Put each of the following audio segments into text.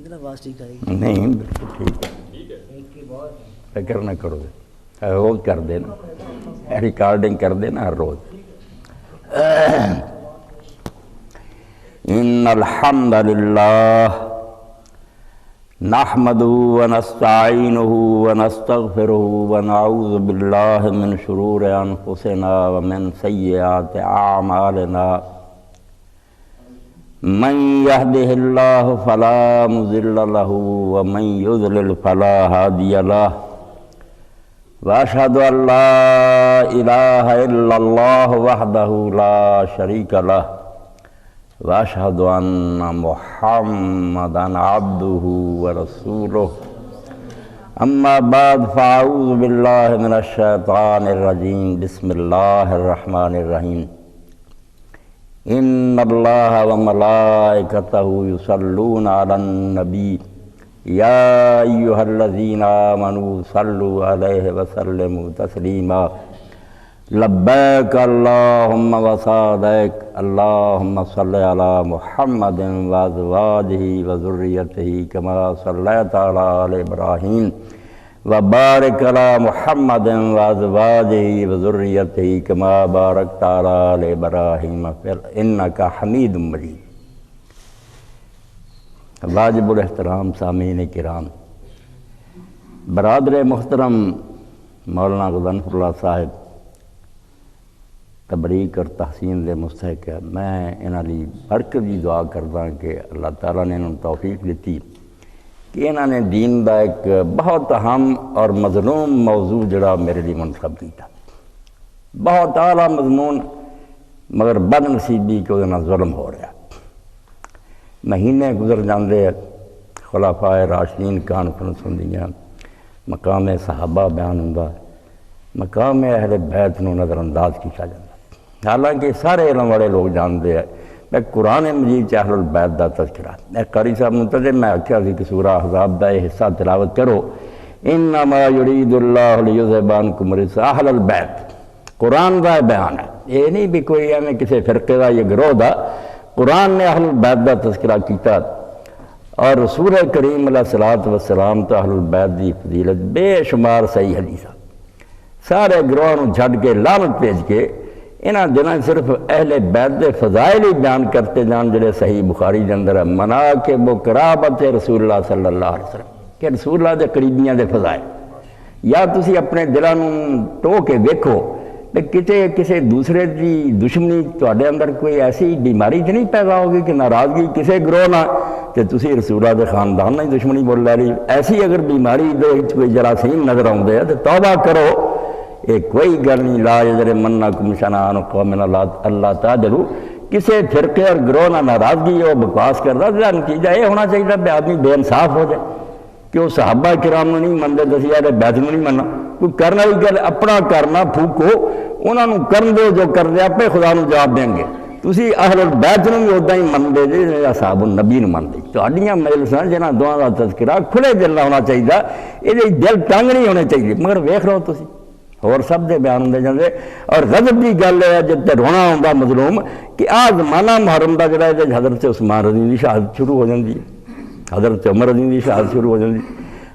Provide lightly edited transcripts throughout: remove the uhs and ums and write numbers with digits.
نا آواز ٹھیک آئے گی؟ نہیں بالکل ٹھیک ہے، فکر نہ کرو، ہر روز کر دینا، ریکارڈنگ کر دینا ہر روز۔ ان الحمد للہ نحمده ونستعینه ونستغفره ونعوذ باللہ من شرور انفسنا ومن سیئات اعمالنا من يهده الله فلا مضل له ومن يضلل فلا هادي له واشهد ان لا اله الا الله وحده لا شريك له واشهد ان محمدا عبده ورسوله اما بعد فاعوذ بالله من الشیطان الرجیم بسم اللہ الرحمن الرحیم ان اللہ وملائکتہ یصلون علی النبی یا ایہا الذین آمنوا صلوا علیہ وسلموا تسلیما لبیک اللہم وسعدیک اللہم صلی علی محمد وازواجہ وذریتہ کما صلیت علی آل ابراہیم وبارک علی محمد وازواجہ وذریتہ کما بارکت علی آل ابراہیم انک حمید مجید۔ واجب الاحترام سامعین کرام، برادر محترم مولانا غضنفر اللہ صاحب تبریک اور تحسین دے مستحق ہے۔ میں انہاں لی برکت دی دعا کردا کہ اللہ تعالیٰ نے انہوں توفیق دیتی کہ انہوں نے دین دا ایک بہت اہم اور مظلوم موضوع جڑا میرے لیے منتخب کیتا، بہت اعلیٰ مضمون، مگر بد نصیبی کہ وہ ظلم ہو رہا۔ مہینے گزر جاندے خلفائے راشدین کانفرنس ہوندیاں، مقام صحابہ بیان ہوندا، مقام اہل بیت نو نظر انداز کیا جاتا۔ حالانکہ سارے علم والے لوگ جانتے ہیں میں قرآن مجید اہل البیت دا تذکرہ، ایک قاری صاحب منتظر میں آکھیا سی کہ سورہ احزاب دا یہ حصہ تلاوت کرو، انما یرید اللہ لیذھب عنکم الرجس اہل البیت، قرآن دا بیان ہے، یہ نہیں بھی کوئی ہمیں کسی فرقے دا یا گروہ دا، قرآن نے اہل البیت دا تذکرہ کیتا، اور رسول کریم علیہ السلام تو اہل البیت دی فضیلت بے شمار صحیح حدیثہ، سارے گروہوں جھڑ کے لعنت بھیج کے انہاں دنوں صرف اہل بیت دے فضائل ہی بیان کرتے جان جڑے صحیح بخاری دے اندر ہے، مناقب و قرابت رسول اللہ صلی اللہ علیہ وسلم کہ رسول اللہ دے قریبیاں دے فضائل، یا تسی اپنے دلوں ٹو کے دیکھو کہ کتے کسی دوسرے دی دشمنی تواڈے اندر کوئی ایسی بیماری تو نہیں پیدا ہوگی کہ ناراضگی کسی گروہ نہ کہ تسی رسول اللہ دے خاندان نہ دشمنی بول لے رہی، ایسی اگر بیماری دے کوئی جراثیم نظر آؤندے ہیں تو توبہ کرو، یہ کوئی گل نہیں، لا یجرمنکم شنآن قوم اللہ تعدلوا، کسی فرقے اور گروہ نہ ناراضگی ہو بکواس کردا تو نتیجہ یہ ہونا چاہیے کہ آدمی بے انصاف ہو جائے کہ وہ صحابہ کرام نہیں منتے دسی اہل بیت نہیں مننا، کوئی کرنا بھی گل اپنا کرنا پھوکو، انہوں نے کرن دو جو کر دے اپنے خدا نو جواب دیں گے، تسی اہل بیت نو بھی ادا ہی منتے جی اصحاب النبی نو منتے، تہاڈیاں مجلساں جنہاں دعاں دا تذکرہ کھلے دل نہ ہونا چاہیے، یہ دل تنگ نہیں ہونے چاہیے، مگر ویکھ لو تسی اور سب دے بیان ہوندے جاندے، اور غضب دی گل ہے جتے رونا ہوندا مظلوم کہ آ زمانہ محرم دا جڑا ہے حضرت عثمان رضی اللہ دی شہادت شروع ہو جاندی ہے، حضرت عمر رضی اللہ دی شہادت شروع ہو جاندی،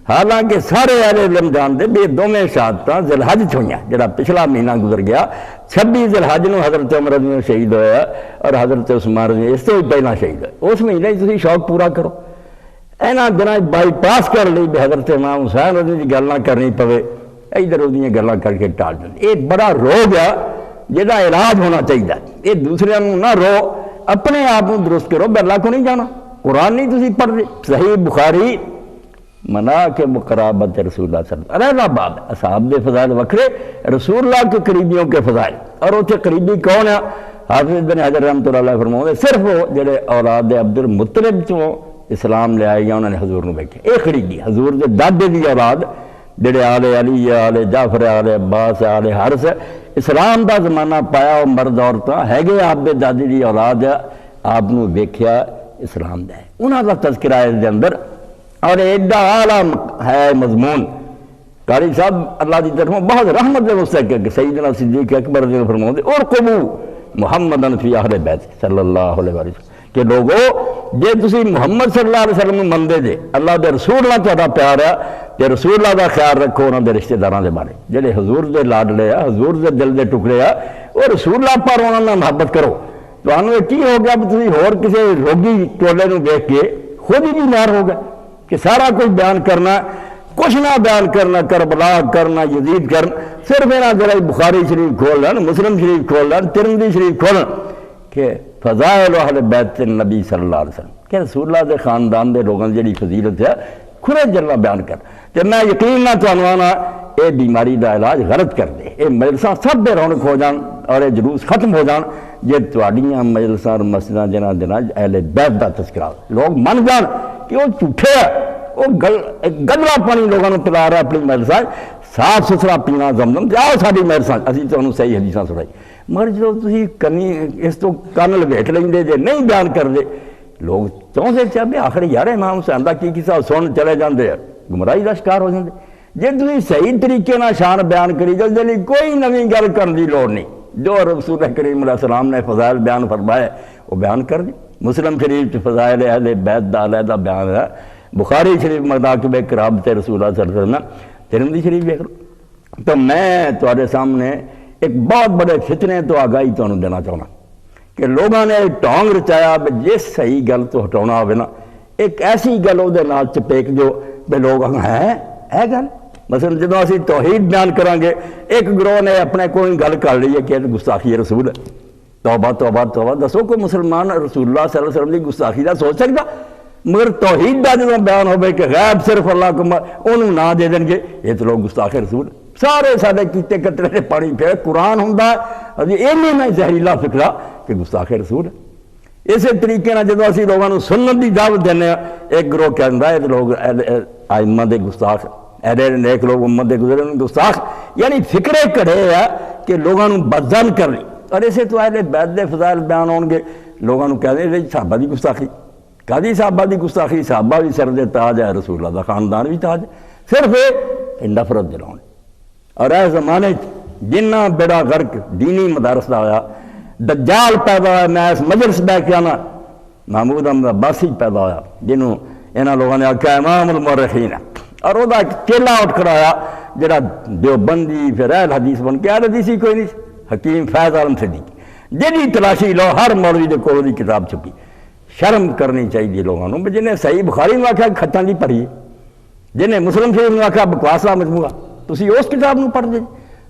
حالانکہ سارے اہل علم جانتے بھی دوویں شہادتاں ذی الحج چ ہوئیاں، جڑا پچھلا مہینہ گزر گیا 26 ذی الحج نو حضرت عمر رضی اللہ شہید ہویا اور حضرت عثمان رضی اللہ اس سے پہلا شہید ہوئے، اس مہینے تسی شوق پورا کرو، اینا دنوں بائی پاس کر لی بھی حضرت امام حسین رضی دی گل نہ کرنی پوے، ادھر ادھر گلاں کر کے ٹال دیں، یہ بڑا روگ ہے جہاں علاج ہونا چاہیے، یہ دوسرے نہ رو، اپنے آپ کو درست کرو، بے اللہ کو نہیں جانا، قرآن نہیں تسی پڑھ دے، صحیح بخاری مناقب قرابت رسول اللہ صلی اللہ علیہ وسلم، علیہ باب اصحاب دے فضائل وکھرے، رسول اللہ کے قریبیوں کے فضائل، اور اتنے قریبی کون ہے؟ حافظ بن حجر رحمۃ اللہ علیہ فرماؤں صرف وہ جڑے اولاد عبد المطلب چوں اسلام لے آئے یا انہوں نے حضور نو بیٹھے، یہ قریبی حضور دے دادے دی اولاد جڑے آل علی آل جعفر آل عباس آل حرس اسلام دا زمانہ پایا، وہ مرد عورتاں ہے گے آپ دے دادی دی اولاد ہے، آپ نو ویکھیا اسلام دا ہے، انہاں دا تذکرہ ہے دے اندر، اور ایڈا اعلیٰ ہے مضمون، قاری صاحب اللہ دی طرفوں بہت رحمت دے مستحق ہے کہ سیدنا صدیق اکبر نے فرماؤں دے ارقبوا محمدن فی اہل بیت صلی اللہ علیہ وسلم کہ لوگو جے تسی محمد صلی اللہ علیہ وسلم مندے جے اللہ دے رسول نال تہاڈا پیار ہے تے رسول اللہ دا خیال رکھو انہاں دے رشتہ داراں دے بارے جڑے حضور دے لاڈلے آ حضور دے دل دے ٹکڑے آ وہ رسول اللہ پر انہاں نال محبت کرو تانوں یہ کی ہو گیا بھی تسی ہور کسے روگی ٹولے نوں دیکھ کے خود ہی بیمار ہو گئے کہ سارا کچھ بیان کرنا کچھ نہ بیان کرنا کربلا کرنا یزید کرنا صرف انہاں ذرا بخاری شریف کھول لین مسلم شریف کھول لین ترمذی شریف کھولن کہ فضائل اہل بیت النبی صلی اللہ علیہ وسلم کہ رسول اللہ دے خاندان دے لوگوں دی جڑی فضیلت ہے کھلے جلنا بیان کر تے میں یقین نہ تانوں آنا اے بیماری دا علاج غلط کر دے اے مجلساں سب دے رونق ہو جان اور اے جلوس ختم ہو جان جے تواڈیاں مجلساں اور مسجداں جنہاں دے نال اہل بیت دا تذکرہ لوگ من جان کہ وہ جھوٹے ہے وہ گندلا پانی لوگوں نے پلا رہا اپنی مجلساں صاف ستھرا پینا زمزم تے آؤ ساڈی مجلساں اسی تانوں صحیح حدیثاں سنائی مگر جدوں تسی کنی اس تو کن لپیٹ لیندے جے نہیں بیان کردے لوگ چاہتے چاہتے آخر یار امام حسین دا کی قصہ سن چلے جاندے گمراہی دا شکار ہو جاندے جے تسی صحیح طریقے نال شان بیان کری جلدی نہیں کوئی نویں گل کرن دی لوڑ نہیں جو رسول کریم علیہ السلام نے فضائل بیان فرمائے وہ بیان کر دی مسلم شریف فضائل اہل بیت دا علیحدہ بیان ہے بخاری شریف مناقب کرامت رسول اللہ صلی اللہ علیہ وسلم ترمذی شریف دیکھ لو تو میں تواڈے سامنے ایک بہت بڑے فتنے تو آگاہی تانوں دینا چاہنا کہ لوگوں نے ڈھونگ رچایا جس صحیح گل تو ہٹانا ہوئے نا ایک ایسی گل وہ چپیک جو بے لوگ ہے گل مثلا جدو اسی توحید بیان کریں گے ایک گروہ نے اپنے کوئی گل کر لی ہے کہ گستاخی رسول ہے توبہ توبہ توبہ دسو کوئی مسلمان رسول اللہ صلی اللہ علیہ وسلم کی گستاخی دا سوچ سکتا مگر توحید دا جدو بیان ہوئے کہ غیب صرف اللہ کو انہوں نہ دے دیں گے یہ تو لوگ گستاخ رسول سارے سارے کیتے قطرے سے پانی پھر قرآن ہوں اینے میں زہریلا فکرہ کہ گستاخ رسول ہے اسی طریقے نہ جدو اسی لوگوں سنت دی دعوت دینے ایک گروہ کہندا ہے لوگ ائمہ دے گستاخ ایڈے نیک لوگ امت دے گزرے گستاخ یعنی فکرے کڑے ہے کہ لوگوں بدزن کرنی اور اسے تو اہل بیت دے فضائل بیان ہون گے لوگوں کہتے ہیں صحابہ دی گستاخی کدی صحابہ دی گستاخی صحابہ بھی سر دے تاج ہے رسول اللہ دا خاندان بھی تاج ہے صرف نفرت دلاؤں اور اے زمانے جنہ بیڑا غرق دینی مدارس دا ہویا دجال پیدا ہوا میں اس مجلس بہ کے آنا محمود احمد عباسی پیدا ہوا جنہوں انہاں لوگوں نے آکھا امام المورخین ہے اور وہ ایک چیلا اٹھ کر آیا جڑا دیوبندی پھر اہل حدیث بن کے اہل حدیثی کوئی نہیں حکیم فیض عالم صدیقی جنہی تلاشی لو ہر مولوی دے کول دی کتاب چھپی شرم کرنی چاہیے لوگوں نے جنہیں صحیح بخاری میں آکھا کھٹاں دی پڑھی جنہیں مسلم شریف میں آکھا بکواسا مجموعہ تسی اس کتاب میں پڑھ دے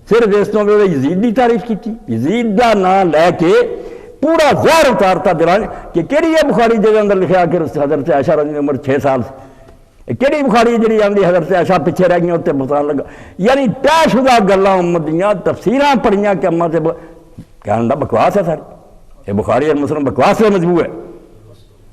صرف اس تو یزید دی تعریف کی یزید دا نام لے کے پورا زہر اتارتا دلان کہ کیڑی ہے بخاری دے اندر لکھا کہ حضرت عائشہ رضی اللہ عنہا عمر 6 سال سے کیڑی بخاری جڑی آندی حضرت عائشہ پیچھے رہ گئی تے بتان لگا یعنی طے شدہ گلاں امت دیاں تفسیراں پڑھیاں کہ اما تے کہن دا بکواس ہے ساری یہ بخاری اور مسلم بکواس ہے مجموع ہے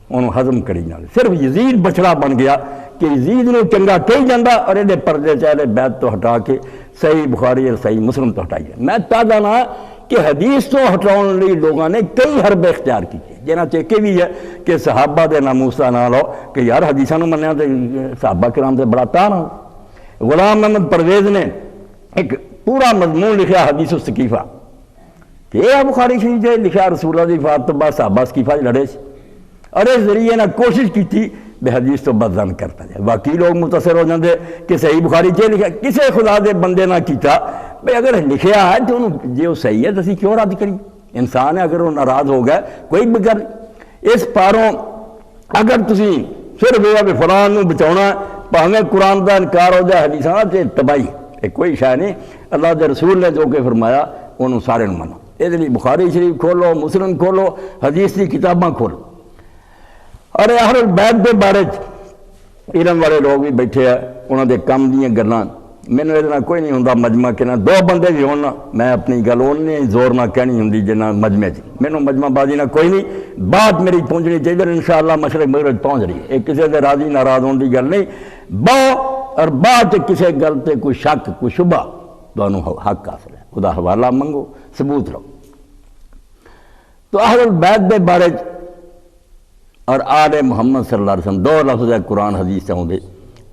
انہوں ہضم کری نال صرف یزید بچڑا بن گیا کہ یزید نے چنگا کہی جاندہ اور یہ پردے چہلے بیت تو ہٹا کے صحیح بخاری اور صحیح مسلم تو ہٹائی جائے میں تازہ نہ کہ حدیث تو ہٹاؤن لی لوگوں نے کئی حربے اختیار کی جنہ چیکے بھی ہے کہ صحابہ دے ناموسا نہ لو کہ یار حدیثاں نو منیا تے صحابہ کرام سے بڑا تان ہو غلام محمد پرویز نے ایک پورا مضمون لکھا حدیث السقیفہ کہ یہ بخاری شریف جے لکھا رسول اللہ دی وفات تو بعد صحابہ سقیفہ لڑے سی اور اس ذریعے نے کوشش کی تھی بے حدیث تو بدزن کرتا جائے باقی لوگ متصر ہو جاندے کہ صحیح بخاری چاہے لکھا کسے خدا دے بندے نہ کیتا بھئی اگر لکھیا ہے تو انہوں جے وہ صحیح ہے تو اسی کیوں رد کری انسان ہے اگر وہ ناراض ہو گئے کوئی بگر اس پاروں اگر تسی صرف یہ کہ فلان نو بچاؤنا پہنگے قرآن دا انکار ہو جائے حدیثاں تے تباہی ایک کوئی شاہ نہیں اللہ دے رسول نے جو کہ فرمایا انہوں سارے نو منو اس لیے بخاری شریف کھولو مسلم کھولو حدیث کی کتاباں کھولو اور اہل البیت دے بارے علم والے لوگ بھی بیٹھے ہیں انہوں دے کم دیاں گلاں مینوں یہ کوئی نہیں ہوندا مجمع کے نہ دو بندے بھی ہونا میں اپنی گل اونے زور نہ کہنی ہوندی جنہ مجمع چ مینوں مجمع بازی نہ کوئی نہیں بات میری پہنچنی چاہیے انشاءاللہ مشرق مغرب پہنچ رہی ہے ایک کسی دے راضی ناراض ہونے کی گل نہیں اور بات کسی گل تے کوئی شک کوئی شبہ دونوں حق حاصل ہے خدا حوالہ منگو ثبوت لو تو اہل البیت دے بارے اور آل محمد صلی اللہ علیہ وسلم دو لفظ ہے قرآن حدیث سے ہوندے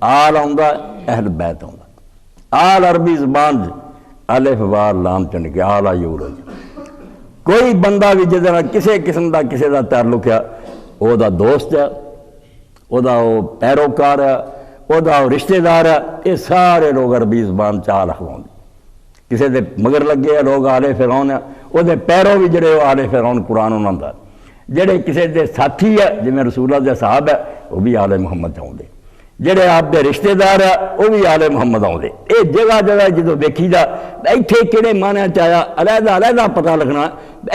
آل آندا اہل بیت آندا آل عربی زبان الف واو لام چن کے آل یولج کوئی بندہ بھی جدنا کسے قسم دا کسے دا تعلق ہے وہ دوست ہے، وہ پیروکار ہے، وہ رشتے دار ہے، یہ سارے لوگ عربی زبان چاہ رکھواؤں کسی دے مگر لگے ہیں لوگ آل فرعون ہے، وہ پیرو بھی جڑے وہ آل فرعون قرآن انہوں دا جڑے کسی دے ساتھی ہے جی رسول اللہ دے صحاب ہے وہ بھی آل محمد آؤں دے، جڑے آپ دے رشتے دار ہے وہ بھی آل محمد آؤں دے۔ یہ جگہ جگہ جدو دیکھی جا ایتھے کہڑے معنی چاہیا علیحدہ علیحدہ پتہ لگنا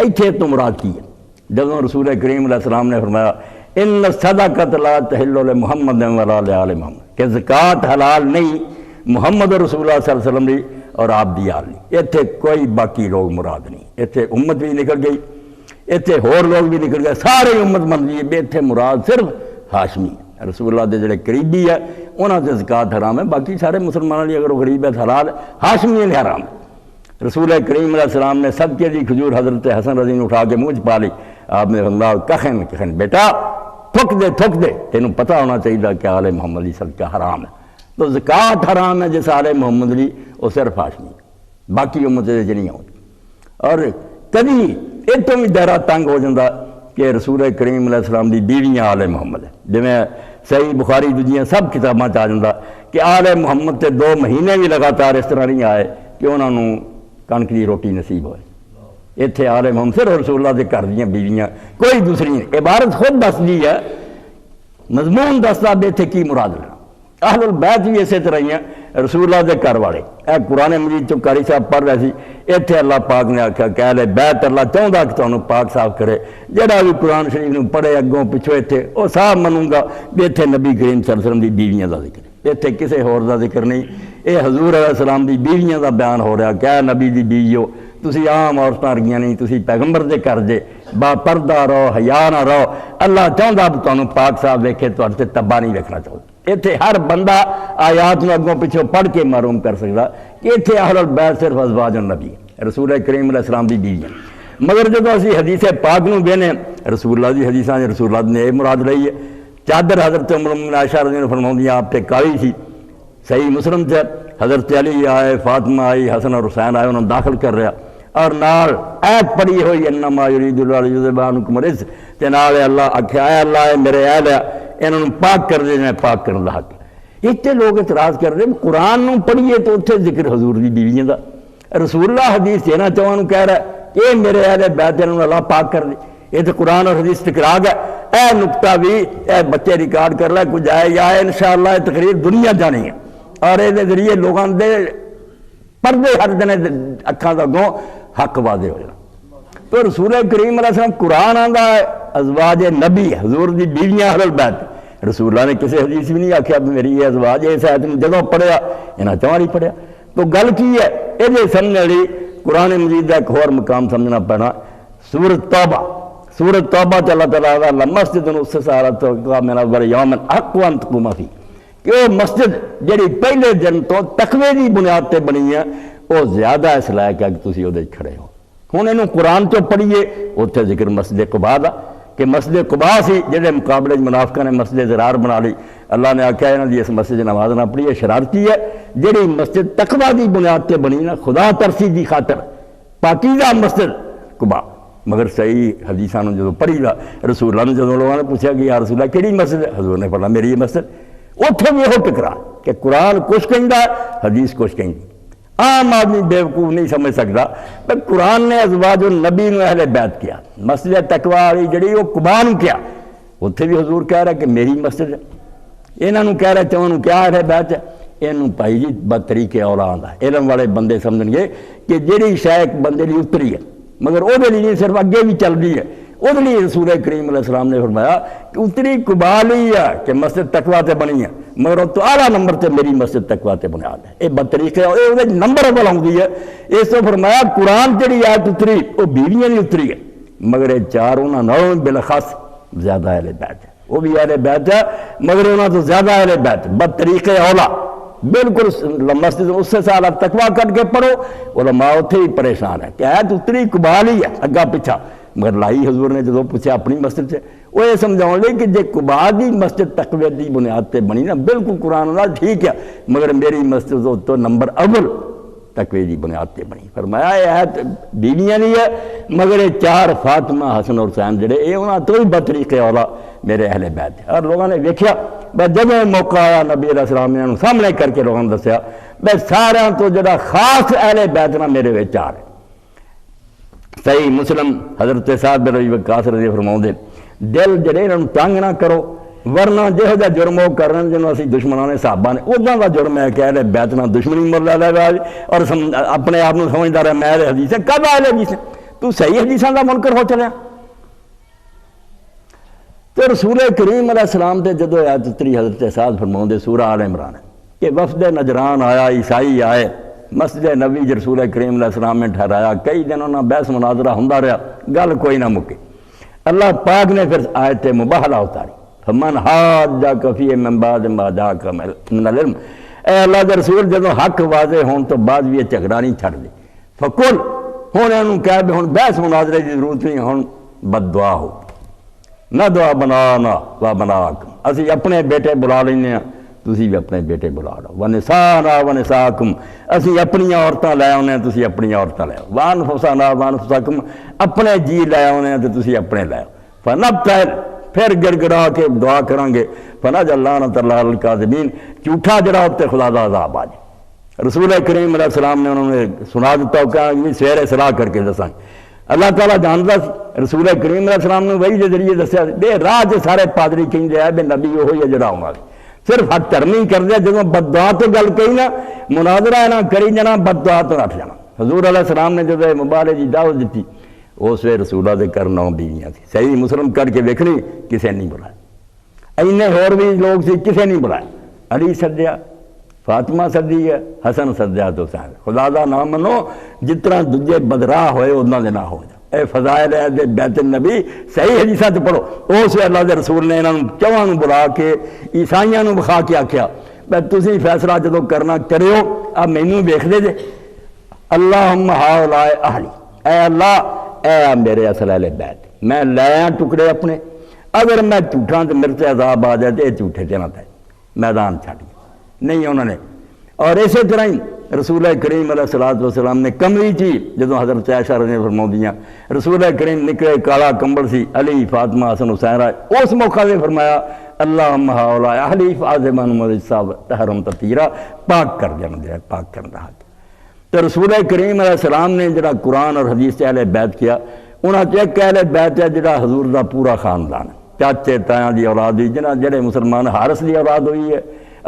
ایتھے تو مراد کی ہے۔ جب رسول کریم علیہ السلام نے فرمایا ان صدقۃ لا تحل لمحمد ولا لآل محمد کہ زکوٰۃ حلال نہیں محمد رسول اللہ صلی اللہ علیہ وسلم دی اور آپ دی آل نہیں، اتنے کوئی باقی لوگ مراد نہیں، اتنے امت بھی نکل گئی، اتنے ہور لوگ بھی نکل گئے، سارے امت بن گئی، اتنے مراد صرف ہاشمی رسول اللہ دے جڑے قریبی ہے انہاں سے زکوٰۃ حرام ہے، باقی سارے مسلمانوں لیے اگر وہ غریب ہے حلال ہے، ہاشمی نے حرام ہے۔ رسول کریم علیہ السلام نے صدقے دی کھجور حضرت حسن رضی نے اٹھا کے منہ پا لی، آپ نے فرمایا کخن بیٹا تھک دے تینوں پتہ ہونا چاہیے کہ آل محمد لی صدقہ حرام ہے، تو زکوٰۃ حرام ہے جس آل محمد لی وہ صرف ہاشمی ہے، باقی امت سے نہیں آتی۔ اور کبھی یہ تو بھی دائرہ تنگ ہو جاتا کہ رسول کریم علیہ السلام دی بیویاں آل محمد ہے، جی صحیح بخاری دوجیاں سب کتاباں چاہ جاتا کہ آل محمد تے 2 مہینے بھی لگاتار اس طرح نہیں آئے کہ انہوں نے کنک کی روٹی نصیب ہوئے۔ اتنے آل محمد صرف رسول اللہ کے گھر دیا بیویاں کوئی دوسری نہیں، عبارت خود دس دی ہے، مضمون دستا بھی اتنے کی مراد لینا۔ اہل البیت بھی اسی طرح ہی ہیں رسول اللہ کے گھر والے، اے قرآن مجید چو قاری صاحب پڑھ رہے سی، اتنے اللہ پاک نے آکھا کہ اہل بیت اللہ چاہتا کہ تمہیں پاک صاف کرے، جڑا بھی قرآن شریف نے پڑھے اگوں پچھو اتنے وہ صاحب منوں گا بھی اتنے نبی کریم صلی اللہ علیہ وسلم دی بیویاں دا ذکر، اتنے کسی ہور دا ذکر نہیں، یہ حضور علیہ السلام دی بیویاں دا بیان ہو رہا کہ اے نبی دی بیویو تسی عام عورتاں رگیاں نہیں، تسی پیغمبر دے کر جے با پردہ رہو حیا نہ رہو، اللہ چاہتا بھی تمہیں پاک صاحب ویکھے تو تباہ نہیں ویکھنا چاہتا۔ اتنے ہر بندہ آیات میں اگوں پیچھے پڑھ کے معلوم کر سکتا کہ اتنے اہل البیت صرف ازواج النبی رسول کریم علیہ السلام دی بیویاں، مگر جب اسی حدیث پاک نو بینے رسول اللہ دی حدیثاں رسول اللہ نے یہ مراد لئی ہے، چادر حضرت ام المؤمنین عائشہ رضی اللہ عنہا فرماؤندی آپ پہ کالی سی، صحیح مسلم سے حضرت علی آئے، فاطمہ آئی، حسن اور حسین آئے، انہوں داخل کر رہا اور نال ایت پڑھی ہوئی انما یرید اللہ لیذھب عنکم الرجس تے نال اللہ آکھیا اے اللہ اے میرے اہل انہوں پاک کر دے، پاک کرنے کا حق۔ اتنے لوگ اعتراض کر رہے قرآن نو پڑھیے تو اتنے ذکر حضور دی بیویاں دا، رسول اللہ حدیث دینا چاہوں کہہ رہا ہے اے میرے اہل بیت انہوں اللہ پاک کر دے، یہ تو قرآن اور حدیث ٹکرا گیا۔ اے نکتہ بھی اے بچے ریکارڈ کر لے کچھ آئے یا انشاءاللہ یہ تقریر دنیا جانی ہے اور یہ ذریعے لوگوں دے پردے ہر دن اکھاں دا گوں حق واضح ہو جانا۔ تو رسول کریم علیہ السلام قرآن آندا ہے ازواج نبی حضور دی بیویاں اہل البیت، رسول اللہ نے کسی حدیث بھی نہیں آکھیا میری یہ ازواج اس آیت نے جدوں پڑھیا انہاں چواں نہیں پڑھیا۔ تو گل کی ہے یہ سمجھنے لی قرآن مجید کا ایک اور مقام سمجھنا پینا، سورۃ توبہ، سورۃ توبہ تے اللہ تعالیٰ لمسجد اسست علی التقویٰ من اول یوم احق ان تقوم فیہ، کہ وہ مسجد جڑی پہلے دن تو تقوی دی بنیاد تے بنی ہے وہ زیادہ اس لائق ہے کہ تسی اودے کھڑے ہو۔ ہن اینوں قرآن تو پڑھیے اتنے ذکر مسجد قباء دا کہ مسجد قباء سی جہے مقابلے منافقہ نے مسجد ضرار بنا لی، اللہ نے آکھیا انہاں دی اس مسجد نماز نہ پڑھی ہے شرارتی ہے، جہی مسجد تقویٰ دی بنیاد تے بنی نا خدا ترسی دی خاطر پاکیزہ مسجد قباء۔ مگر صحیح حدیثاں جو پڑھی دا رسول اللہ نے جدوں لوگوں نے پوچھا کہ یا رسول اللہ کیڑی مسجد ہے، حضور نے فرمایا میری یہ مسجد، اتنے بھی یہ ٹکرا کہ قرآن کچھ کہندا حدیث کچھ کہندی۔ عام آدمی بیوقوف نہیں سمجھ سکتا کہ قرآن نے ازواج النبی نے اہل بیت کیا، مسجد تقویٰ والی جڑی وہ قباء نو کیا، اتنے بھی حضور کہہ رہا کہ میری مسجد ہے، انہوں کہہ رہے چون کیا اہل بیت ہے، انہوں پائی جی بطریقے اولا آندا ہے۔ علم والے بندے سمجھن گے کہ جڑی شے ایک بندے لی اتری ہے مگر وہ نہیں صرف اگے بھی چل رہی ہے، وہ لیے رسول کریم علیہ السلام نے فرمایا کہ اتری قباء لی ہے کہ مسجد تقویٰ تے بنی ہے مگر وہ تو اعلیٰ نمبر تے میری مسجد تقویٰ تے بنیاد ہے، یہ بطریقے یہ نمبر اول آتی ہے۔ اس تو فرمایا قرآن جڑی آیت اتری وہ بیویاں نہیں اتری ہے مگر یہ چار انہوں نے بالخاص زیادہ اہل بیت ہے، وہ بھی اہل بیت ہے مگر انہوں تو زیادہ اہل بیت بطریقے اولا بالکل مسجد اس سے سال تقویٰ کٹ کے پڑھو، علماء اتنے ہی پریشان ہے کہ آیت اتری قباء لی ہے اگا پیچھا مگر لائی حضور نے جدو پوچھا اپنی مسجد سے وہ یہ سمجھاؤ لے کہ جے قباء دی مسجد تقوی دی بنیاد تے بنی نا بالکل قرآن اللہ ٹھیک ہے مگر میری مسجد تو نمبر اول تقوی دی بنیاد تے بنی۔ فرمایا یہ آیت بیویاں نہیں ہے مگر یہ چار فاطمہ حسن اور حسین جڑے یہ انہاں تو ہی بطریقے اولا میرے اہل بیت ہے۔ اور لوگوں نے ویکھیا بس جب موقع آیا نبی علیہ السلام نے انہوں سامنے کر کے لوگوں نے دسیا بس سارا تو جڑا خاص اہل بیت نہ میرے وچ آ رہے۔ صحیح مسلم حضرت سعد بن ابی وقاص رضی اللہ عنہ فرماؤندے دل جڑے انہوں تنگ نہ کرو ورنہ جہو جا جرم وہ کرن جنہوں اسی دشمنوں نے صحابہ نے اُداں دا جرم ہے کہ اہل بیت نہ دشمنی مر لے اور اپنے آپ کو سمجھدار ہے میں اہل حدیث ہے۔ کب اہل حدیث ہے؟ تو صحیح حدیثاں دا منکر ہو چلیا۔ تو رسول کریم علیہ السلام تے جدو آیت اتری حضرت سعد فرماؤندے سورہ آل عمران کہ وفد نجران آیا، عیسائی آئے، مسجد نبی رسول کریم علیہ السلام نے ٹھہرایا، کئی دنوں نہ بحث مناظرہ ہوندا رہا، گل کوئی نہ مکے۔ اللہ پاک نے پھر آیت مباہلہ اتاری فمن حاجک فیہ من بعد ما جاءک من العلم، اے اللہ دے رسول جدو حق واضح ہون تو بعد بھی یہ جھگڑا نہیں چھڑ دے، فقل ہن انہوں کہہ بھی ہن بحث مناظرے کی ضرورت نہیں، ہن بد دعا ہو نہ دعا بنانا و بناکم، اسی اپنے بیٹے بلا لینے ہیں تسی بھی اپنے بیٹے بلا لو، ونسانا ونساکم، اسی اپنی عورتاں لے آنے ہیں تسی اپنی عورتاں لے آؤ، وانفسانا وانفساکم، اپنے جی لے آنے ہیں تو تسی اپنے لے آؤ، فنبتہل پھر گڑ گڑا کے دعا کریں گے فنجعل لعنۃ اللہ علی الکاذبین، جھوٹا جڑا ہوتے خدا دا عذاب آ جائے۔ رسول کریم علیہ السلام نے انہوں نے سنا دیتا ہو کہ سویرے صلاح کر کے دسائیں، اللہ تعالیٰ جانتا رسول کریم علیہ السلام نے وہی کے ذریعے دسیا بے راہ سے سارے پادری کہیں ہے بے نبی وہی ہے جڑا ہونا صرف حق کرنی کر دیا، جب بد دعا تو گل کہی نا مناظرہ نہ کری جانا بد دعا تو رکھ جانا۔ حضور علیہ السلام نے جب مبارک کی دعوت دیتی اس وے رسولہ دے کر 9 بیویاں تھی، صحیح مسلم کر کے ویکھنی کسے نہیں بلایا، اینے اور بھی لوگ سی کسے نہیں بلایا، علی سدیا، فاطمہ سدی ہے، حسن سدیا تو حسین، خدا دا نام منو جتنا دجے بدراہ ہوئے اتنا دے نہ ہو جائے۔ اے فضائل ہے دے بیت النبی صحیح حدیثاں تے پڑھو، اس وے اللہ دے رسول نے انہاں چواں نوں بلا کے عیسائیاں نوں بخا کے آکھیا بے تسی فیصلہ جدو کرنا کریو اب مینوں ویکھ دے جے، اللہم ہؤلاء اہلی، اے اللہ اے میرے اصل اہل بیت، میں لے ٹکڑے اپنے، اگر میں جھوٹاں تے میرے تے عذاب آ جائے تے جھوٹے تے نہ تے میدان چھڈ گئے نہیں انہوں نے۔ اور اسی طرح ہی رسول کریم علیہ السلام نے کمری چی جدو حضرت عائشہ رضی اللہ عنہا فرماؤندیاں رسول کریم نکلے کالا کمبل سی، علی فاطمہ حسن حسین آئے، اس موقع سے فرمایا اللہم ہؤلاء اہلی فاعذبھم وجساب طہرہم تطہیرا، پاک کر دیا مندر پاک کرنا حق۔ تو رسول کریم علیہ السلام نے جڑا قرآن اور حدیث سے اہل بیت کیا، انہاں چ ایک اہل بیت ہے جڑا حضور دا پورا خاندان ہے، چاچے تایاں دی اولاد ہوئی جنہاں جڑے مسلمان حارث دی اولاد ہوئی ہے،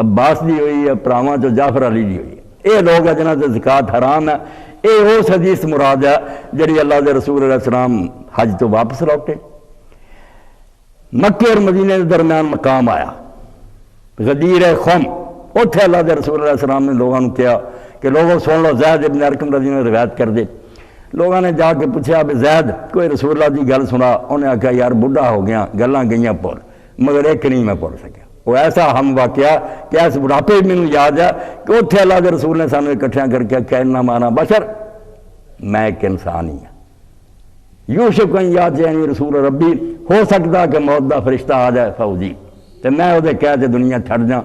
عباس دی ہوئی ہے، پراواں جو جعفر علی دی ہوئی ہے، اے لوگ ہیں جنہاں سے زکوٰۃ حرام ہے، اے اس حدیث مراد ہے جڑی اللہ دے رسول علیہ السلام حج تو واپس لوٹے، مکے اور مدینے کے درمیان مقام آیا غدیر خم، اتھے اللہ دے رسول علیہ السلام نے لوگوں نے کہا کہ لوگوں سن لو زید ابن ارقم رضی اللہ عنہ روایت کر دے، لوگوں نے جا کے پوچھا اب زید کوئی رسول اللہ کی گل سنا، انہیں آخیا یار بڑھا ہو گیا گلاں گئیاں بھول مگر ایک نہیں میں بول سکیا، وہ ایسا ہم واقعہ کہ اس بڑھاپے میں یاد ہے کہ اتھے اللہ کے رسول نے سانو اکٹھیاں کر کے کہ انما انا بشر، میں ایک انسان ہی ہوں، یوشک ان یاتینی رسول ربی، ہو سکتا کہ موت دا فرشتہ آ جائے فوجی تو میں وہ کہہ تے دنیا چھڑ جاں،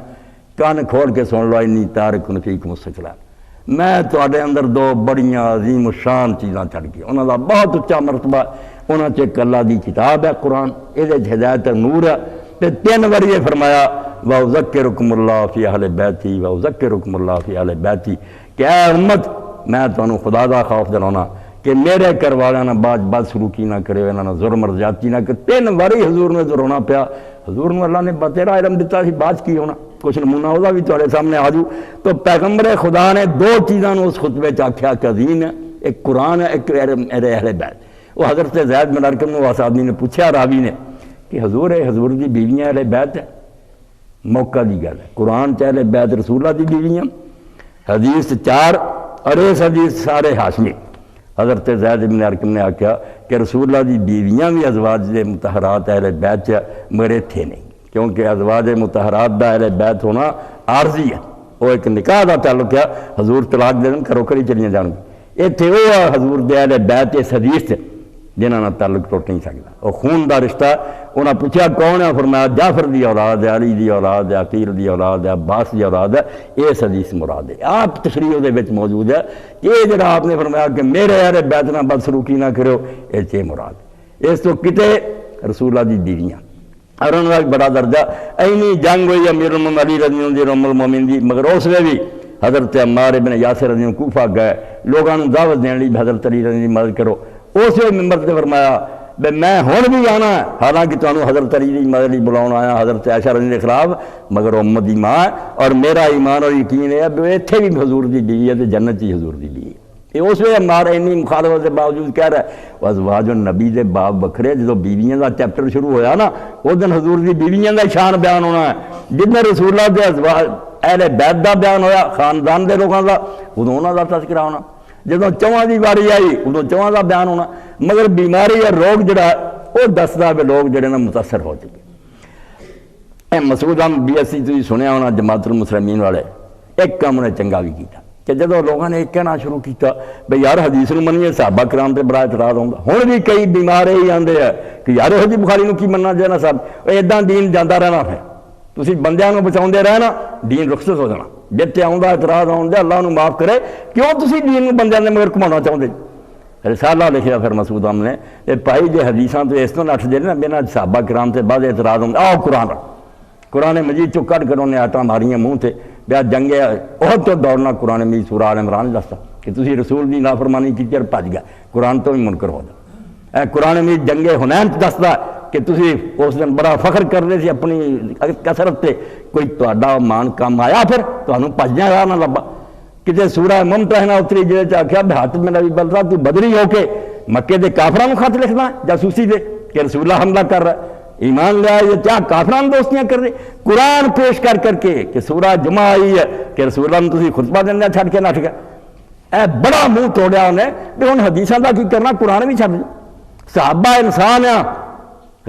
کان کھول کے سن لو انی تارکن فیکم الثقلین، میں تواڈے اندر 2 بڑیاں عظیم و شان چیزاں چھڑ گیا، انہاں دا بہت اچا مرتبہ، انہاں چ ایک اللہ دی کتاب ہے قرآن، یہ ہدایت نور ہے، تے 3 بار یہ فرمایا وَأُذَكِّرُكُمُ اللَّهُ فِي أَهْلِ بَيْتِي وَأُذَكِّرُكُمُ اللَّهُ فِي أَهْلِ بَيْتِي کہ اے امت میں تانوں خدا دا خوف دلانا کہ میرے گھر والوں نے بد سلوکی نہ کرے، انہوں نے ظلم اور زیادتی نہ کرے۔ 3 باری حضور نے رونا پیا، حضور نے اللہ نے بتیرا علم دیتا سی بات کی ہونا، کچھ نمونہ ہوگا بھی تھوڑے سامنے آجو۔ تو پیغمبر خدا نے 2 چیزاں اس خطبے آکھیا کہ عظیم ہے، ایک قرآن ہے، ایک میرے اہل بیت۔ وہ حضرت زید بن ارقم واس آدمی نے پوچھا راوی نے کہ حضور دی بیویاں اہل بیت ہے، موقع دی گل ہے، قرآن چ اہل بیت رسول اللہ دی بیویاں، حدیث 4 اور اس حدیث سارے ہاشمی۔ حضرت زید بن ارقم نے آکھیا کہ رسول اللہ دی بیویاں بھی ازواج دے مطہرات اہل بیت ہے مگر تھے نہیں، کیونکہ ازواج مطہرات دا اہل بیت ہونا عارضی ہے، وہ ایک نکاح دا تعلق ہے، حضور طلاق دے دن گھروں کری چلیاں جان گی، اتنے وہ حضور دے اہل بیت اس حدیث سے جنہاں نال تعلق ٹوٹ نہیں سکتا، وہ خون دا رشتہ۔ انہاں پوچھا کون ہے، فرمایا جعفر دی اولاد ہے، علی دی اولاد ہے، عقیل دی اولاد ہے، عباس دی اولاد ہے، اس حدیث مراد ہے۔ آپ تشریح دے وچ موجود ہے کہ یہ جڑا آپ نے فرمایا کہ میرے اہل بیت نال بد سلوکی نہ کرو، یہ مراد ہے۔ اس تو کتے رسول اللہ دی بیویاں اور انہوں نے بڑا درجہ اینی جنگ ہوئی امیر المومنین علی رضی اللہ عنہ ام المومنین دی، مگر اس میں بھی حضرت عمار ابن یاسر رضی اللہ عنہ کوفہ گئے، لوگوں نے دعوت دینے لی حضرت علی رضی اللہ عنہ کی مدد کرو، اس میں ممبر سے فرمایا بے میں ہون بھی آنا ہے، حالانکہ تمہیں حضرت علی کی مدد لی بلاؤں آیا حضرت عائشہ رضی اللہ عنہ کے خلاف، مگر امت دی ماں اور میرا ایمان اور یقین ہے کہ اتھے بھی حضور دی بیوی ہے تو جنت ہی حضور دی بیوی ہے۔ یہ اس میں عمار اینی مخالفت کے باوجود کہہ رہا ہے وازواج النبی دے باب بکھرے، جدو بیویاں دا چیپٹر شروع ہویا نا اس دن حضور دی بیویاں دا شان بیان ہونا ہے، جن رسول اللہ دے ازواج اہل بیت دا بیان ہویا خاندان دے لوگوں دا ادوں انہاں دا تذکرہ ہونا، جدو چواں دی باری آئی ادوں چواں دا بیان ہونا، مگر بیماری یا روگ جڑا وہ دسدا بھی لوگ جڑے نا متاثر ہو چکے۔ مسعود احمد بی ایس سی تھی سنیا ہونا جماعت المسلمین والے، ایک کام انہیں چنگا بھی کیتا کہ جدو لوگوں نے ایک کہنا شروع کیتا بھئی یار حدیث نو منیے صحابہ کرام تے بڑا اعتراض ہوندا، ہن بھی کئی بیمار ہی آندے ہیں کہ یار یہ بخاری نو کی مننا جانا صاحب ایداں دین جاندا رہنا ہے، تسی بندیاں نو بچاؤندے رہنا دین رخصت ہو جانا، جتے آوندا اعتراض آوندا اللہ نو معاف کرے، کیوں تسی دین نو بندیاں دے مگر گھمانا چاہندے؟ رسالہ لکھیا پھر مسعود احمد نے کہ بھائی جے حدیثاں تو اس طرح نٹھ دے نا بنا صحابہ کرام تے بعد اعتراض ہوندا، آؤ قرآن مجید چو کٹ کر انہیں آیتاں ماریاں منہ تے بیا جنگ احد تو دوڑنا قرآن مجید سورہ آل عمران دستا کہ تسی رسول دی نافرمانی کی اور بھج گیا، قرآن تو بھی منکر ہو جا۔ قرآن مجید جنگ حنین دستا کہ تسی اس دن بڑا فخر کر رہے تھے اپنی کثرت تے، کوئی تہاڈا مان کام آیا پھر تانوں بھجنا راہ نہ لبا۔ کتے سورہ ممتحنہ اتری جے چ آکھیا بہت میں نبی بلدا تو بدری ہو کے مکے دے کافراں نوں خط لکھنا جاسوسی دے کہ رسول اللہ حملہ کر رہا ہے، ایمان لیا یہ کیا کافران دوستیاں کر رہے، قرآن پیش کر کے کہ سورہ جمعہ آئی ہے کہ رسول اللہ نے تسی خطبہ دینا چھڑ کے نٹ گیا، اے بڑا منہ توڑیا انہیں کہ ان حدیثاں دا کی کرنا قرآن بھی چھڑ دیں، صحابہ انسان ہیں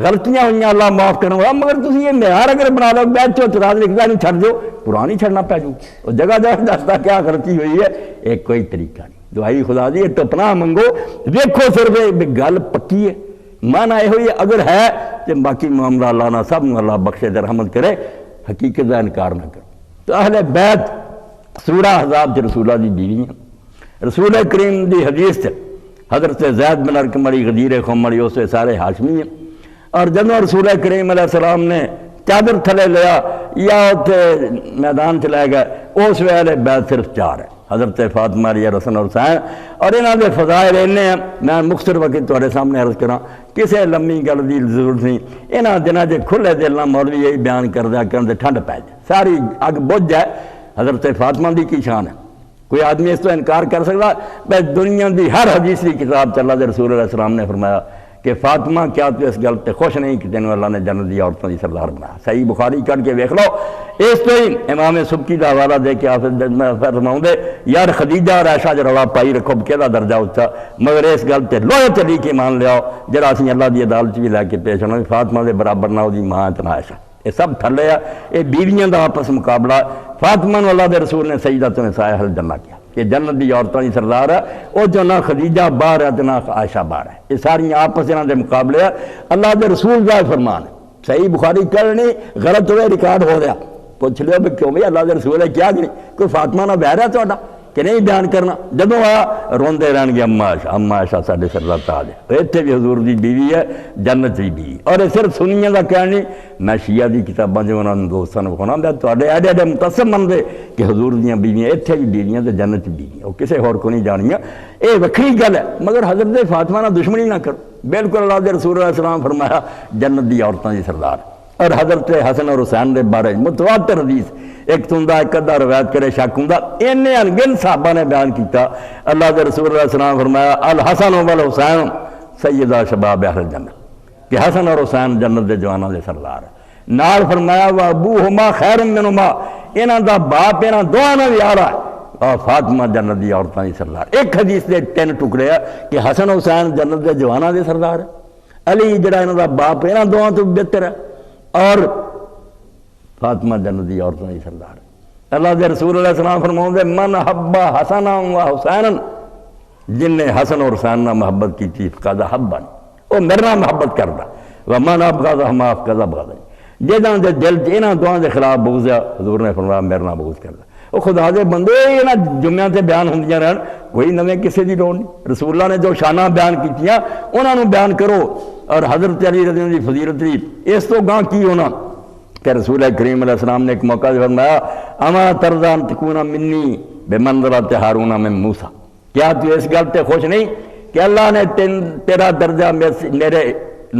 غلطیاں ہوئیں اللہ معاف کرنا ہوگا، مگر تسی یہ معیار اگر بنا لو بیٹھ چو اعتراض لکھتا نہیں چھڑ دو، قرآن ہی چھڑنا پہ جو اور جگہ جگہ دستا کیا غلطی ہوئی ہے، ایک کوئی طریقہ نہیں، دعائی خدا دی تو پناہ منگو، دیکھو صرف گل پکی ہے، مانا یہ ہوئی اگر ہے کہ باقی معاملہ اللہ نہ سب اللہ بخشے در رحمت کرے، حقیقت کا انکار نہ کرے۔ تو اہل بیت سورہ احزاب چ رسول اللہ دی بیوی ہیں، رسول کریم دی حدیث چ حضرت زید بن ارقم علی غدیر خم علی اس سے سارے ہاشمی ہیں، اور جب رسول کریم علیہ السلام نے چادر تھلے لیا یا میدان چلائے گئے اس میں اہل بیت صرف 4 ہے، حضرت فاطمہ علیہ حسن اور حسین، اور انہاں دے فضائل انہیں ہیں میں مختصر وقت تہاڈے سامنے عرض کراں، کسے لمبی گل دی ضرورت نہیں، انہاں دناں دے کھلے دل نال مولوی یہی بیان کردہ کرن ٹھنڈ پے جائے، ساری اگ بجھ جائے۔ حضرت فاطمہ دی کی شان ہے، کوئی آدمی اس تو انکار کر سکتا؟ بس دنیا دی ہر حدیث دی کتاب چ اللہ دے رسول علیہ السلام نے فرمایا کہ فاطمہ کیا تو اس گل تے خوش نہیں کہ تینوں اللہ نے جنت دی عورتوں دی سردار بنایا، صحیح بخاری کر کے ویکھ لو، اس تو ہی امام سبکی دا حوالہ دے کے آپ فرماؤں دے یار خدیجہ اور عائشہ جو رولا پائی رکھو کہدا درجہ اچھا، مگر اس گل تے لوہے چلی کے مان لیاؤ جڑا اسی اللہ دی عدالت بھی لے کے پیش ہونا، فاطمہ دے برابر نہ دی ماں اتنا عائشہ، یہ سب تھلے ہے، یہ بیویاں دا آپس مقابلہ، فاطمہ نو اللہ دے رسول نے سیدۃ نساء اہل جنہ کیا کہ جنت دی عورتوں دی سردار ہے، وہ جو نہ خدیجہ باہر ہے نہ عائشہ باہر ہے، یہ ساری آپس انہاں دے مقابلے ہے، اللہ دے رسول کا فرمان ہے، صحیح بخاری کرنی غلط ہوئے ریکارڈ ہو رہا، پوچھ لو بھی کیوں بھئی اللہ دے رسول ہے کیا کہ کوئی فاطمہ نہ بہر ہے تہاڈا کہ نہیں بیان کرنا، جدوں آیا روندے رہن گے اما عائشہ ساڈے سردار تاج ہے، اتنے بھی حضور دی بیوی ہے جنت دی بیوی، اور یہ صرف سنیاں دا کہنا نہیں، میں شیعہ دی کتاباں جو انہاں دوستاں نوں وکھاؤنا میں تہاڈے ایڈے ایڈے متعصب منتے کہ حضور دیاں بیویاں اتنے بھی بیویاں تے جنت دی بیویاں، وہ کسے ہور کو نہیں جانیاں، یہ وکری گل ہے، مگر حضرت فاطمہ نہ دشمنی نہ کرو، بالکل اللہ دے رسول علیہ السلام فرمایا جنت دی عورتاں دی سردار، اور حضرت حسن اور حسین دے بارے متواتر حدیث ایک تندہ ایک ادھا روایت کرے شک ہوں انہیں انگن صحابہ نے بیان کیتا، اللہ دے رسول اللہ علیہ السلام فرمایا الحسن والحسین سیدہ شباب اہل جنت کہ حسن اور حسین جنت دے جوانوں دے سردار، نال فرمایا وابوہما خیر منہما انہاں دا باپ انہاں دوہاں نال بھی اعلیٰ ہے، اور فاطمہ جنت دی عورتاں دی سردار، ایک حدیث دے 3 ٹکڑے ہیں کہ حسن حسین جنت دے جوانوں دے سردار ہے، علی جڑا انہاں دا باپ انہاں دوہاں تو بہتر ہے، اور فاطمہ جنت دی عورتوں دی سردار، اللہ دے رسول علیہ السلام فرماؤں دے من حبا حسنا و حسینا، جن نے حسن اور حسین نہ محبت کی تھی فقد حبن، وہ میرے نہ محبت کردا، ومن ابغض ما فقد ابغض، جہاں دے دل انہاں دوہاں دے خلاف بغض ہے حضور نے فرمایا میرے نہ بغض کردا، وہ خدا دے بندے یہاں جمعیاں تے بیان ہوندیاں رہن، کوئی نویں کسے دی لوڑ نہیں۔ رسول اللہ نے جو شانہ بیان کیتیاں انہاں نوں بیان کرو، اور حضرت علی رضی اللہ عنہ دی فضیلت دی اس تو گاں کی ہونا کہ رسول کریم علیہ السلام نے ایک موقع فرمایا اما ترضى ان تكون منی بمنزلۃ ہارون من موسیٰ، کیا تو اس گل تے خوش نہیں کہ اللہ نے تیرا درجہ میرے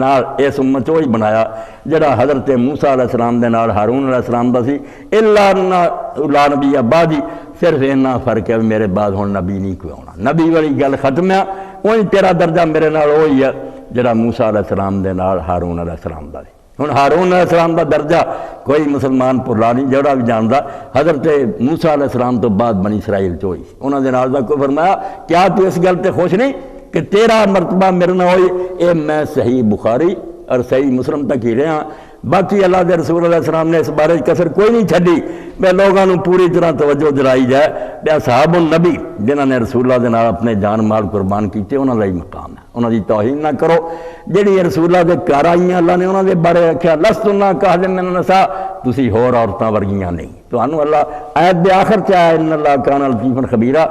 نال اس امت وہی بنایا جڑا حضرت موسیٰ علیہ السلام دے نال ہارون علیہ السلام دا سی، الا نبی بعدی، صرف اتنا فرق ہے میرے بعد ہن نبی نہیں کوئی ہونا، نبی والی گل ختم ہے، وہی تیرا درجہ میرے نال وہی ہے جڑا موسیٰ علیہ السلام دے نال ہارون علیہ السلام دا سی۔ ہن ہارون علیہ السلام دا درجہ کوئی مسلمان پرلا نہیں، جڑا بھی جاندا حضرت موسیٰ علیہ السلام تو بعد بنی اسرائیل چ ہوئی، انہاں دے نال دا کوئی فرمایا کیا تو اس گل تے خوش نہیں کہ تیرا مرتبہ میرے نہ ہوئی؟ اے میں صحیح بخاری اور صحیح مسلم تک ہی رہا، باقی اللہ دے رسول علیہ السلام نے اس بارے کسر کوئی نہیں چھڈی، میں لوگوں نے پوری طرح توجہ دلائی جائے کہ اصحاب النبی جنہاں نے رسول اللہ دے نال اپنے جان مال قربان کیتے انہاں دا ہی مقام ہے، انہاں دی توہین نہ کرو۔ جہڑی رسول اللہ دے گھر آئیاں اللہ نے انہاں دے بارے آکھیا لستن کاہد من النساء، تسی ہور عورتاں ورگیاں نہیں، تانوں اللہ آیت دے آخر چ آیا ان اللہ کان لطیفا خبیرا،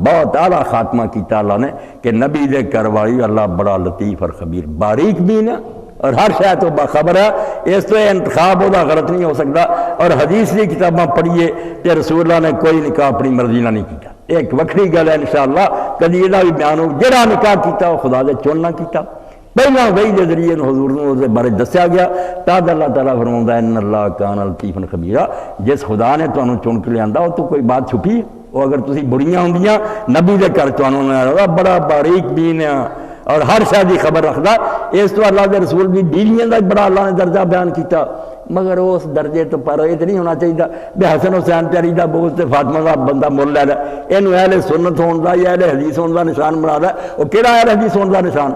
بہت اعلیٰ خاتمہ کیتا اللہ نے کہ نبی دے گھر والی اللہ بڑا لطیف اور خبیر باریک بین ہے اور ہر شے تو باخبر ہے، اس تو انتخاب ہوتا غلط نہیں ہو سکتا۔ اور حدیث کی کتاباں پڑھیے کہ رسول اللہ نے کوئی نکاح اپنی مرضی نہ نہیں کیتا، ایک وکری گل ہے انشاءاللہ کدی یہ بھی بیان ہو، جہاں نکاح کیتا وہ خدا دے چن نہ کیتا، پہلا وحی دے ذریعے حضور نے اس بارے دسیا گیا، تاد اللہ تعالیٰ فرماؤں ان اللہ کان لطیفا خبیرا، جس خدا نے تمہیں چن کے لیا وہ تو کوئی بات چھپی ہے، وہ اگر تسی بڑیاں ہوندیاں نبی دے گھر تمہیں بڑا باریک بین ہے اور ہر شے دی خبر رکھدا، اس تو اللہ دے رسول دی بیویاں دا بڑا اللہ نے درجہ بیان کیتا، مگر اس درجے تو پر یہ نہیں ہونا چاہیے بے حسن حسین پیاری دا بوجھ تے فاطمہ دا بندہ مول لے رہا، یہ اہل سنت ہون دا یا اہل حدیث ہون دا نشان بنا رہا ہے، وہ کہڑا اہل حدیث ہون دا نشان؟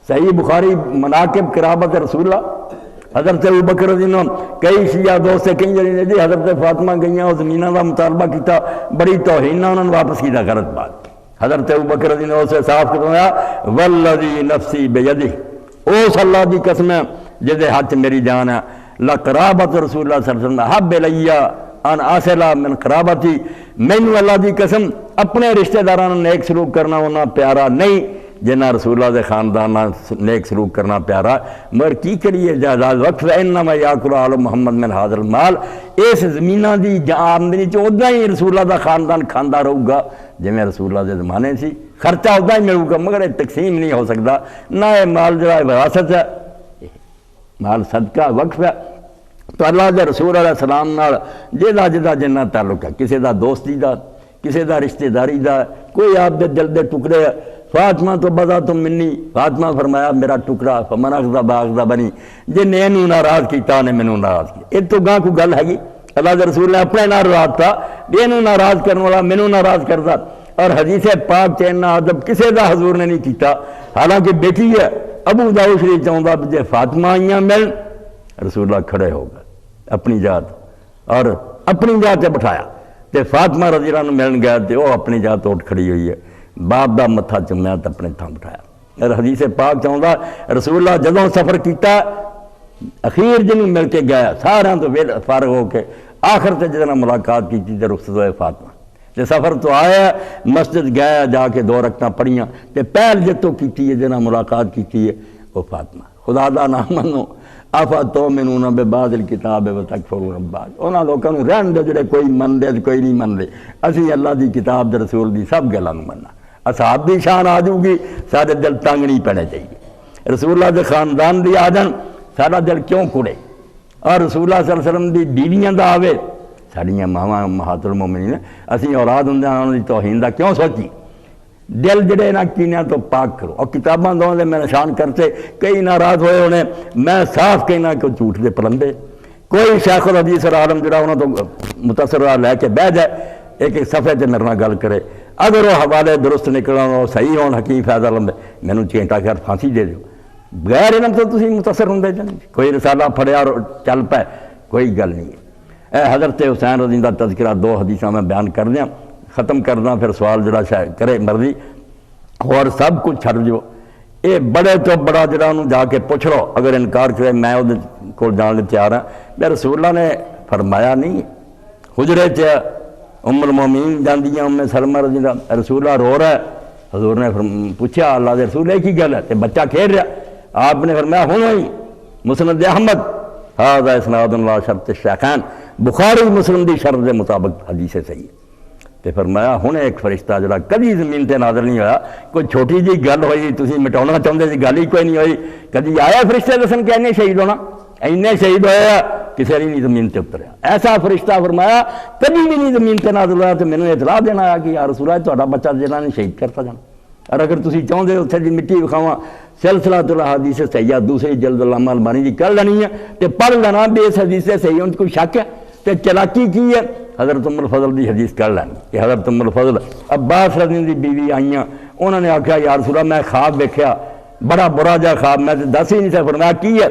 صحیح بخاری مناقب قرابت رسول اللہ، حضرت ابوبکر رضی اللہ عنہ کئی شیعہ دوست سے کئی جڑی نے جی حضرت فاطمہ گئیاں اس زمینہ دا مطالبہ کیتا، بڑی توہین انہوں نے واپس کیتا غلط بات، حضرت ابوبکر رضی اللہ عنہ سے صاف کروایا والذی نفسی بیدہ، اس اللہ دی قسم ہے جس دے ہاتھ میری جان ہے، لقرابت رسول اللہ صلی اللہ علیہ وسلم حب الیہ ان اصلا من قرابتی، مینوں اللہ دی قسم اپنے رشتہ داراں نیک سلوک کرنا انہاں پیارا نہیں جنہ رسول اللہ دے خاندان نیک سلوک کرنا پیارا، مگر کی کریے جائیداد وقف انما یاکل آل محمد من ھذا المال، اس زمینہ دی آمدنی چ ادا ہی رسول اللہ دا خاندان کھاندا رہے گا جی میں رسول اللہ دے زمانے سی، خرچہ ادا ہی ملے گا، مگر یہ تقسیم نہیں ہو سکتا، نہ یہ مال جڑا وراثت ہے، مال صدقہ وقف ہے۔ تو اللہ دے رسول علیہ السلام نال جہاں جہاں جنہ تعلق ہے، کسی دا دوستی دا، کسی دا رشتہ داری دا، کوئی آپ دے دل دے ٹکڑے ہے، فاطمہ تو بدا تم منی، فاطمہ فرمایا میرا ٹکڑا، فمن اخذ باخذ بنی، جن اینو ناراض کیتا نے مینوں ناراض کیا، یہ تو گاں کو گل ہے اللہ دے رسول نے اپنے ناراض تھا، اینو ناراض کرنے والا مینوں ناراض کرتا، اور حدیث پاک چیننا ادب کسے دا حضور نے نہیں کیتا، حالانکہ بیٹی ہے ابو داؤد شریف چاہتا جے فاطمہ آئیاں مل، رسول اللہ کھڑے ہو گئے اپنی ذات اور اپنی ذات سے بٹھایا، تے فاطمہ رضی اللہ عنہ ملن گیا تے وہ اپنی ذات اٹھ کھڑی ہوئی ہے، باپ دا متھا چومیا تے اپنے تھاں بٹھایا۔ اور حدیث پاک چاہتا رسول اللہ جدوں سفر کیتا اخیر جنوں مل کے گیا سارا تو فارغ ہو کے آخر تے جدوں ملاقات کی تے رخصت ہوئے فاطمہ تے سفر تو آیا مسجد گیا جا کے 2 رکعتاں پڑھیاں تے پہل جتوں کیتی ہے جنہاں ملاقات کیتی ہے وہ فاطمہ، خدا دا نام منو افتؤمنون ببعض الکتاب وتکفرون ببعض، انہاں لوکاں نوں رہن دے جڑے کوئی من دے کوئی نہیں من دے، اسی اللہ دی کتاب دے رسول دی سب گلاں نوں مننا، اصحاب دی شان آ جاؤ گی سارے دل تنگ نہیں پڑنے چاہیے، رسول اللہ دے خاندان دی آ جان سارا دل کیوں کڑے، اور رسول اللہ صلی اللہ علیہ وسلم دی بیویاں دا آوے ساڑیاں ماواں امہات المومنین، اسی اولاد ہوندے انہاں دی توہین دا کیوں سوچی، دل جڑے نہ کینیاں تو پاک کرو، اور کتاباں دوں دے میں نشان کرتے کئی ناراض ہوئے انہیں، میں صاف کہنا کہ جھوٹ دے پرندے، کوئی شیخ الحدیث عالم جڑا انہوں تو متصر لے کے بہ جائے ایک صفحے تے میرے نال گل کرے، اگر وہ حوالے درست نکلن وہ صحیح ہون حکیم فیض عالم مینوں چینٹا کر پھانسی دے دیو، بغیر علم تو تسی متصر ہوندے جان، کوئی رسالہ پڑھیا اور چل پائے کوئی گل نہیں ہے۔ اے حضرت حسین رضی اللہ تذکرہ 2 حدیثاں میں بیان کر دیا، ختم کرنا پھر سوال جڑا شاید کرے مرضی، اور سب کچھ چھڑ جو، اے بڑے تو بڑا جڑا انہوں جا کے پوچھ لو، اگر انکار کرے میں وہ کو جان لے تیار ہاں، میں رسول اللہ نے فرمایا نہیں حجرے چ ام المومنین جاندیاں ام سلمہ رضی اللہ، رسولہ رو رہا ہے، حضور نے پوچھا اللہ دے رسول کی گل ہے، تے بچہ کھیل رہا، آپ نے فرمایا ہوں ہی مسند احمد ھذا اسناد لا شرط الشیخین، بخاری مسلم دی شرط دے مطابق حدیث صحیح ہے۔ تے فرمایا ہن ایک فرشتہ جڑا کدی زمین تے نازل نہیں ہویا، کوئی چھوٹی جی گل ہوئی تسی مٹاؤنا چاہندے سی، گل ہی کوئی نہیں ہوئی، کدی آیا فرشتے دسن کہ اینے شہید ہونا، اینے شہید ہویا کسی نے نہیں زمین تے اتریا۔ ایسا فرشتہ فرمایا کبھی بھی نہیں زمین تے نازل ہوا، تو میں نے اطلاع دینا آیا کہ یا رسول اللہ تہاڈا بچہ جنہاں نے شہید کرتا جانا، اور اگر تسی چاہندے اتھے دی مٹی وکھاواں سلسلہ الاحادیث صحیحہ دوسری جلد علامہ البانی دی کر لینی ہے تے پڑھ لینا بھی اس حدیث سے صحیح ان کوئی شک ہے تے چلاکی کی ہے، حضرت ام الفضل دی حدیث کر لینی کہ حضرت ام الفضل عباس رضی اللہ دی بیوی آئیاں، انہوں نے آکھیا یا رسول اللہ میں خواب دیکھا بڑا برا جا خواب، میں دس ہی نہیں سے، فرمایا کی ہے؟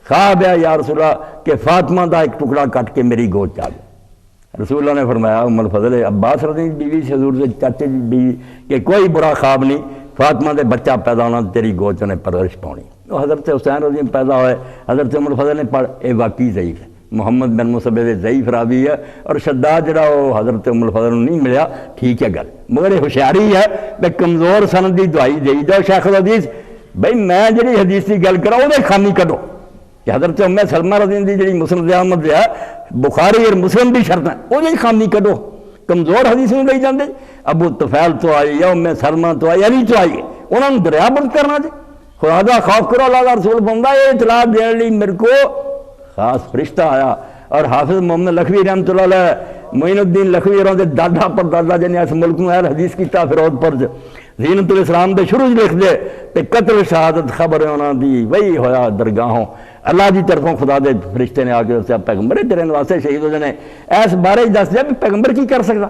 خواب ہے یا رسول اللہ کہ فاطمہ دا ایک ٹکڑا کٹ کے میری گود چا گیا۔ رسول اللہ نے فرمایا ام الفضل عباس رضی اللہ دی بیوی سے حضور سے چاچے دی بیوی کہ کوئی برا خواب نہیں، فاطمہ دے بچہ پیدا ہونا تیری گود چ نے پرورش پاؤنی۔ تو حضرت حسین رضی اللہ پیدا ہوئے، حضرت ام الفضل نے پڑھ اے واقعی ضعیف ہے، محمد بن مصعب دے ضعیف راوی ہے، اور شداد جڑا وہ حضرت ام الفضل نہیں ملیا، ٹھیک ہے گل، مگر ہوشیاری ہے کہ کمزور سند دی دعائی دئی جاؤ شیخ الحدیث، بھئی میں جڑی حدیث کی گل کرا وہ خامی کڈو کہ حضرت ام سلمہ رضی اللہ دی جڑی مسند احمد ہے بخاری اور مسلم دی شرط ہے وہ خامی کڈو، کمزور حدیث نہیں لئی جاندے، ابو طفیل تو آئی یا ام سلمہ تو آئی علی تو آئی، انہوں نے دریا بند کرنا جی، خدا دا خوف کرو، اللہ دا رسول بندہ یہ اطلاع دین لی میرے کو خاص فرشتہ آیا، اور حافظ محمد لکھوی رحمۃ اللہ علیہ معین الدین لکھوی اور دے دادا پر دادا جن اس ملک میں اہل حدیث کیتا فیروز پر زینت الاسلام دے شروع لکھ دے تے قتل شہادت خبر انہاں دی وہی ہویا درگاہوں اللہ دی طرفوں خدا دے فرشتے نے آ کے دسیا پیغمبر تیرے واسطے شہید ہو جانے، اس بارے دس دیا بھی پیغمبر کی کر سکتا،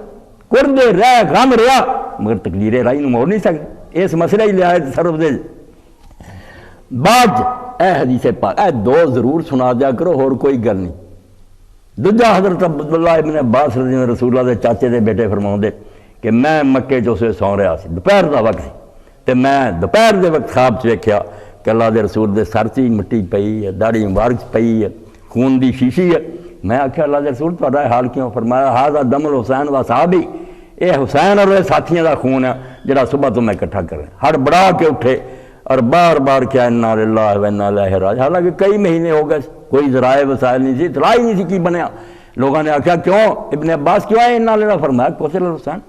قرب رہ غم رہا مگر تقدیر الہی نو موڑ نہیں سکتے، اس مسئلہ ہی لیا تصرف دے بعد اے حدیث پاک اے دو ضرور سنا دیا کرو اور کوئی گل نہیں۔ دوجا حضرت عبداللہ ابن عباس رضی اللہ رسول اللہ دے چاچے دے بیٹے فرماؤں دے کہ میں مکے جو سے سو رہا سی، دوپہر دا وقت سی، تے میں دوپہر دے وقت خواب چ ویکھیا کہ اللہ دے رسول دے سر چ مٹی پئی ہے، داڑھی مبارک پئی ہے، خون دی شیشی ہے، میں آکھیا اللہ دے رسول تہاڈا حال کیوں؟ فرمایا ھذا دم الحسین و صحابی، اے حسین اور ساتھیاں دا خون ہے جڑا صبح تو میں اکٹھا کر رہا، ہڑ بڑا کے اٹھے اور بار بار کیا انا للہ و انا الیہ راجعون، حالانکہ کئی مہینے ہو گئے کوئی ذرائع وسائل نہیں سی، اطلاع ہی نہیں سی کی بنیا، لوگوں نے آکھا کیوں ابن عباس کیوں آئے انا للہ؟ فرمایا قتل الحسین،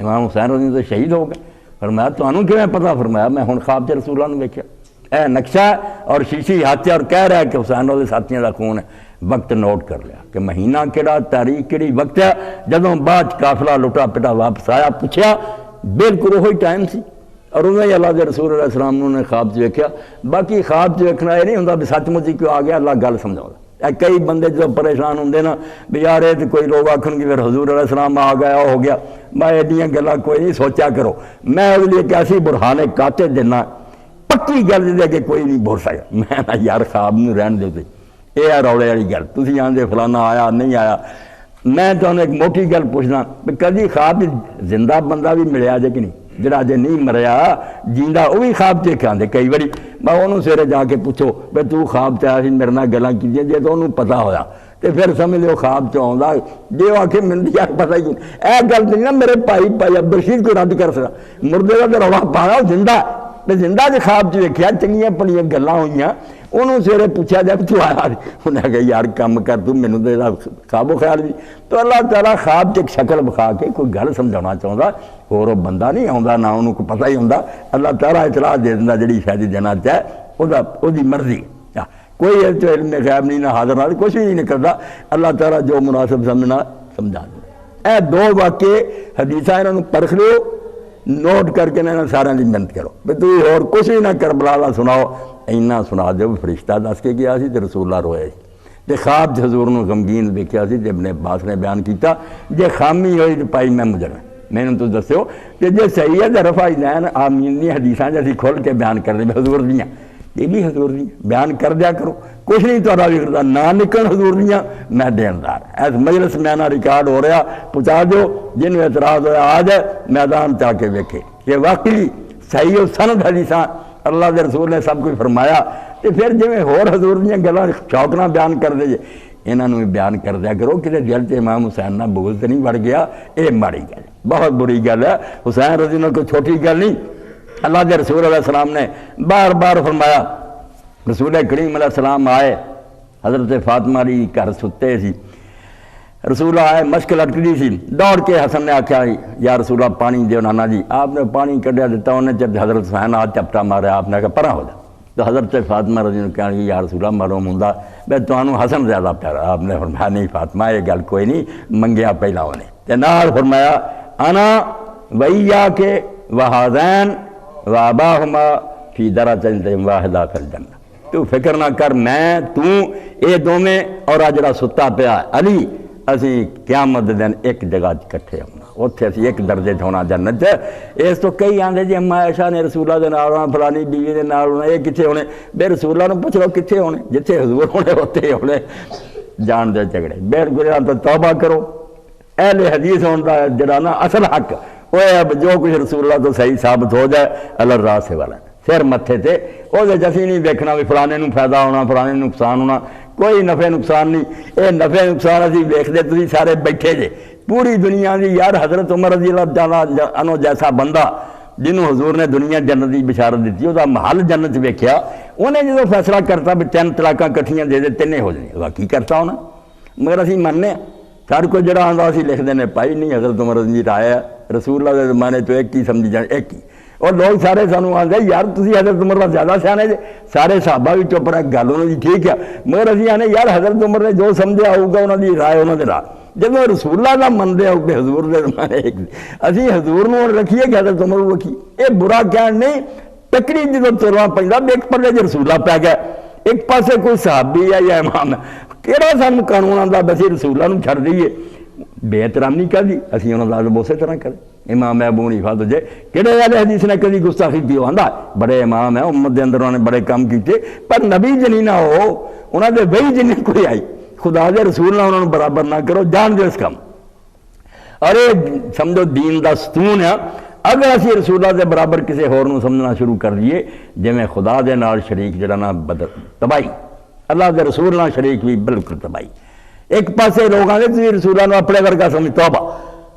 امام حسین رضی اللہ شہید ہو گئے، فرمایا تانوں کیویں پتہ؟ فرمایا میں ہن خواب چ رسول اللہ نے ویکھیا، اے نقشہ اور شیشی ہاتھ اور کہہ رہا ہے کہ حسین اور ساتھیاں دا خون ہے، وقت نوٹ کر لیا کہ مہینہ کیڑا تاریخ کیڑی وقت ہے، جدوں بعد قافلہ لٹا پٹا واپس آیا پوچھا بالکل وہی ٹائم سی، اور انہوں نے اللہ کے رسول علیہ السلام نے خواب چ ویکھیا۔ باقی خواب چ ویکھنا یہ نہیں ہوندا بھی سچ مچ کیوں آ گیا، اللہ گل سمجھاؤں، کئی بندے جو پریشان ہوندے نا بھی یار یہ کوئی لوگ آکھن گے پھر حضور علیہ السلام آ گیا ہو گیا، میں ایڈیاں گلاں کوئی نہیں سوچا کرو، میں اس لیے کیسی برہان قاطع دینا پکی گل دے کہ کوئی نہیں بول سکتا، میں یار خواب نہیں رہن دے یہ ہے روڑے والی گل، تسی آندے فلانا آیا نہیں آیا، میں تمہیں ایک موٹی گل پوچھنا بھی کدی خواب زندہ بندہ بھی ملیا جے کہ نہیں؟ جڑا جے نہیں مریا جیندا وہ بھی خواب چ آندے کئی باری، میں انہوں سویرے جا کے پوچھو بھائی تو خواب چ آیا سی میرے نال گلاں کیتیاں، جے تو انہوں پتہ ہویا تے پھر سمجھ لو خواب چ آوندا، جے آ کے مل یار پتہ ہی نہیں، اے گل نہیں نا میرے بھائی عبدالرشید کو رد کر سکتا، مردے کا رولا پایا زندہ تے زندہ جے خواب چ ویکھیا چنگیاں پڑیاں گلاں ہوئیاں، انہوں سویرے پوچھا جب تو آیا، انہیں کہا یار کم کر تو مینوں تے خواب و خیال بھی، تو اللہ تعالیٰ خواب چ ایک شکل بکھا کے کوئی گل سمجھانا چاہتا، اور وہ بندہ نہیں آتا نہ انہوں کو پتہ ہی ہوندا، اللہ تعالیٰ اطلاع دے دیندا جڑی شاید دینا چاہے وہ دی مرضی، کوئی علم غیب نہیں، نہ حاضر نہ کچھ بھی نہیں کرتا، اللہ تعالیٰ جو مناسب سمجھنا سمجھا دے۔ اے دو واقعے حدیثاں انہوں نے پرکھ لو، نوٹ کر کے انہوں سارے کی محنت کرو بھی تو اور کچھ بھی نہ کربلا دا سناؤ، اینا سنا دو فرشتہ دس کے گیا سی تے رسول اللہ روئے سی تے خواب حضور نے غمگین ویکھیا سی تے ابن عباس نے بیان کیتا جے خامی ہوئی تے پائی میں مجرم، میں نے تو دسو کہ جے صحیح ہے تے رفع دین آمین دی حدیثاں جے کھول کے بیان کر دیں حضور دیاں، یہ بھی حضور دیاں بیان کر دیا کرو، کچھ نہیں تو بھی کرتا نہ نکل حضور دیاں، میں دیندار ایس مجلس میں نہ ریکارڈ ہو رہا پہنچا دو، جن اعتراض ہویا آ جائے میدان چاہ کے ویکھے کہ واقعی صحیح و سند حدیثاں اللہ کے رسول نے سب کچھ فرمایا، تو پھر جی ہور حضور دیاں گلاں شوق نہ بیان کر دے جے انہوں نے بیان کر دیا کرو کہ دل سے امام حسین نہ بغض نہیں بڑھ گیا، یہ ماڑی گل، بہت بری گل ہے۔ حسین رضی اللہ کوئی چھوٹی گل نہیں۔ اللہ کے رسول علیہ السلام نے بار بار فرمایا، رسول کریم علیہ السلام آئے، حضرت فاطمہ علی گھر ستے سی، رسول آئے، مشک لٹکتی سی، دوڑ کے حسن نے آخیا یا رسول پانی دیو نانا جی، آپ نے پانی کڈیا دیتا، انہیں جب حضرت حسین آ چپٹا مارا، آپ نے کہا پرا ہو جا، تو حضرت فاطمہ رضی اللہ کہنے یا رسول اللہ معلوم ہوں بے تمہوں حسن زیادہ پیارا، آپ نے فرمایا نہیں فاطمہ یہ گل کوئی نہیں، منگیا پہلا انہیں تے نال فرمایا انا وإیاک وہذین واباہما فی درجۃ واحدہ فی الجنہ، تو فکر نہ کر، میں تو اے دوویں اور آ جڑا ستا پیا علی، اسی قیامت دن ایک جگہ کٹھے ہونا، اتنے اسی ایک درجے ہونا جنت۔ اس تو کئی آندے جی اما عائشہ نے رسول اللہ دے نال ہونا، فلانی بیوی دے نال ہونا، یہ کتنے ہونے؟ بے رسول اللہ نے پوچھ لو کتنے ہونے؟ جتنے حضور ہونے ہوتے ہونے جان دے جھگڑے۔ بے گزرا تو توبہ کرو، اہل حدیث ہونا جڑا نا اصل حق وہ اب جو کچھ رسول اللہ تو صحیح ثابت ہو جائے اللہ راہ سے والا سر متھے تے وہ جسی نہیں دیکھنا بھی فلانے نو فائدہ ہونا فلانے نقصان ہونا، کوئی نفع نقصان نہیں، اے نفع نقصان اسی ویکھدے تسی سارے بیٹھے جے پوری دنیا دی۔ یار حضرت عمر رضی اللہ تعالیٰ عنہ جیسا بندہ جنہوں حضور نے دنیا جنت دی بشارت دیتی، وہ محل جنت ویکھیا، انہیں جدو فیصلہ کرتا بھی 3 طلاقاں کٹھیاں دے دے 3 ہو جائیں، واقعی کرتا ہونا، مگر اسی مننے سر کو جڑا آندا اسی لکھ دینے پائی نہیں حضرت عمر رضی اللہ آیا رسول اللہ دے زمانے تو ایک ہی سمجھی جان ایک ہی، اور لوگ سارے سانوں آندے یار تسی حضرت عمر دا زیادہ سیانے جے، سارے صحابہ بھی چپ رہے گل انہوں دی ٹھیک ہے، مگر اسی آنے یار حضرت عمر نے جو سمجھا ہوگا انہوں دی رائے انہوں دے راہ، جب وہ رسول اللہ دا من دے ہوگے حضور دے زمانے ایک اسی حضور نو رکھیے کہ حضرت عمر کو رکھیے، اے برا کہن نہیں، تکری جدو ترواں پہندا ایک پلے جے رسول اللہ پہ گیا، ایک پاسے کوئی صحابی ہے یا امام ہے، کیڑا سانوں قانون آندا بسی رسول اللہ نو چھڑ دئیے، بے احترام نہیں کر دی، اسی انہوں دا اسی طرح کریں۔ امام ابو حنیفہ تو جے کہڑے والے حدیث نے کبھی گستاخی کی آندا بڑے امام ہیں امت دے اندر انہوں نے بڑے کام کیتے، پر نبی جنی نہ ہو انہوں نے وہی جنی کوئی آئی، خدا دے رسول نہ انہوں نے برابر نہ کرو، جان دے اس کام۔ اور یہ سمجھو دین دا ستون ہے، اگر اسی رسول اللہ دے برابر کسی ہور نو سمجھنا شروع کر دیے جی میں خدا دے نال شریک جڑا نا تباہی، اللہ دے رسول نال شریک بھی بالکل تباہی۔ ایک پاسے لوگ آتے تھی رسولہ نو اپنے ورگا سمجھ توبہ،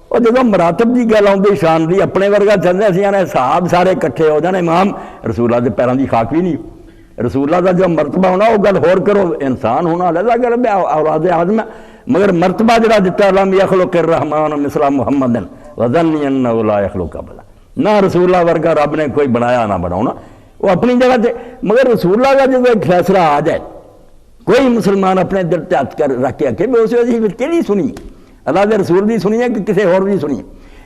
اور جب مراتب دی گل آتی شان دی اپنے ورگا چلتے اسی آنے صحاب سارے کٹھے ہو جانے امام رسول اللہ دے پیروں دی خاک بھی نہیں، رسول اللہ دا جو مرتبہ ہونا وہ گل ہور کرو، انسان ہونا علیحدہ گل بے اولاد آدم ہے، مگر مرتبہ جڑا دیتا لم یخلق الرحمن مثل محمد وظنی انہ لا یخلق ابدا، نہ رسول اللہ ورگا رب نے کوئی بنایا نہ بناؤنا، وہ اپنی جگہ تے، مگر رسول اللہ کا جب ایک فیصلہ آ جائے کوئی مسلمان اپنے دل تے ہاتھ کر رکھ کے آکے اس وجہ کیڑی سنی اللہ دے رسول دی سنی ہے کہ کسی اور دی سنی؟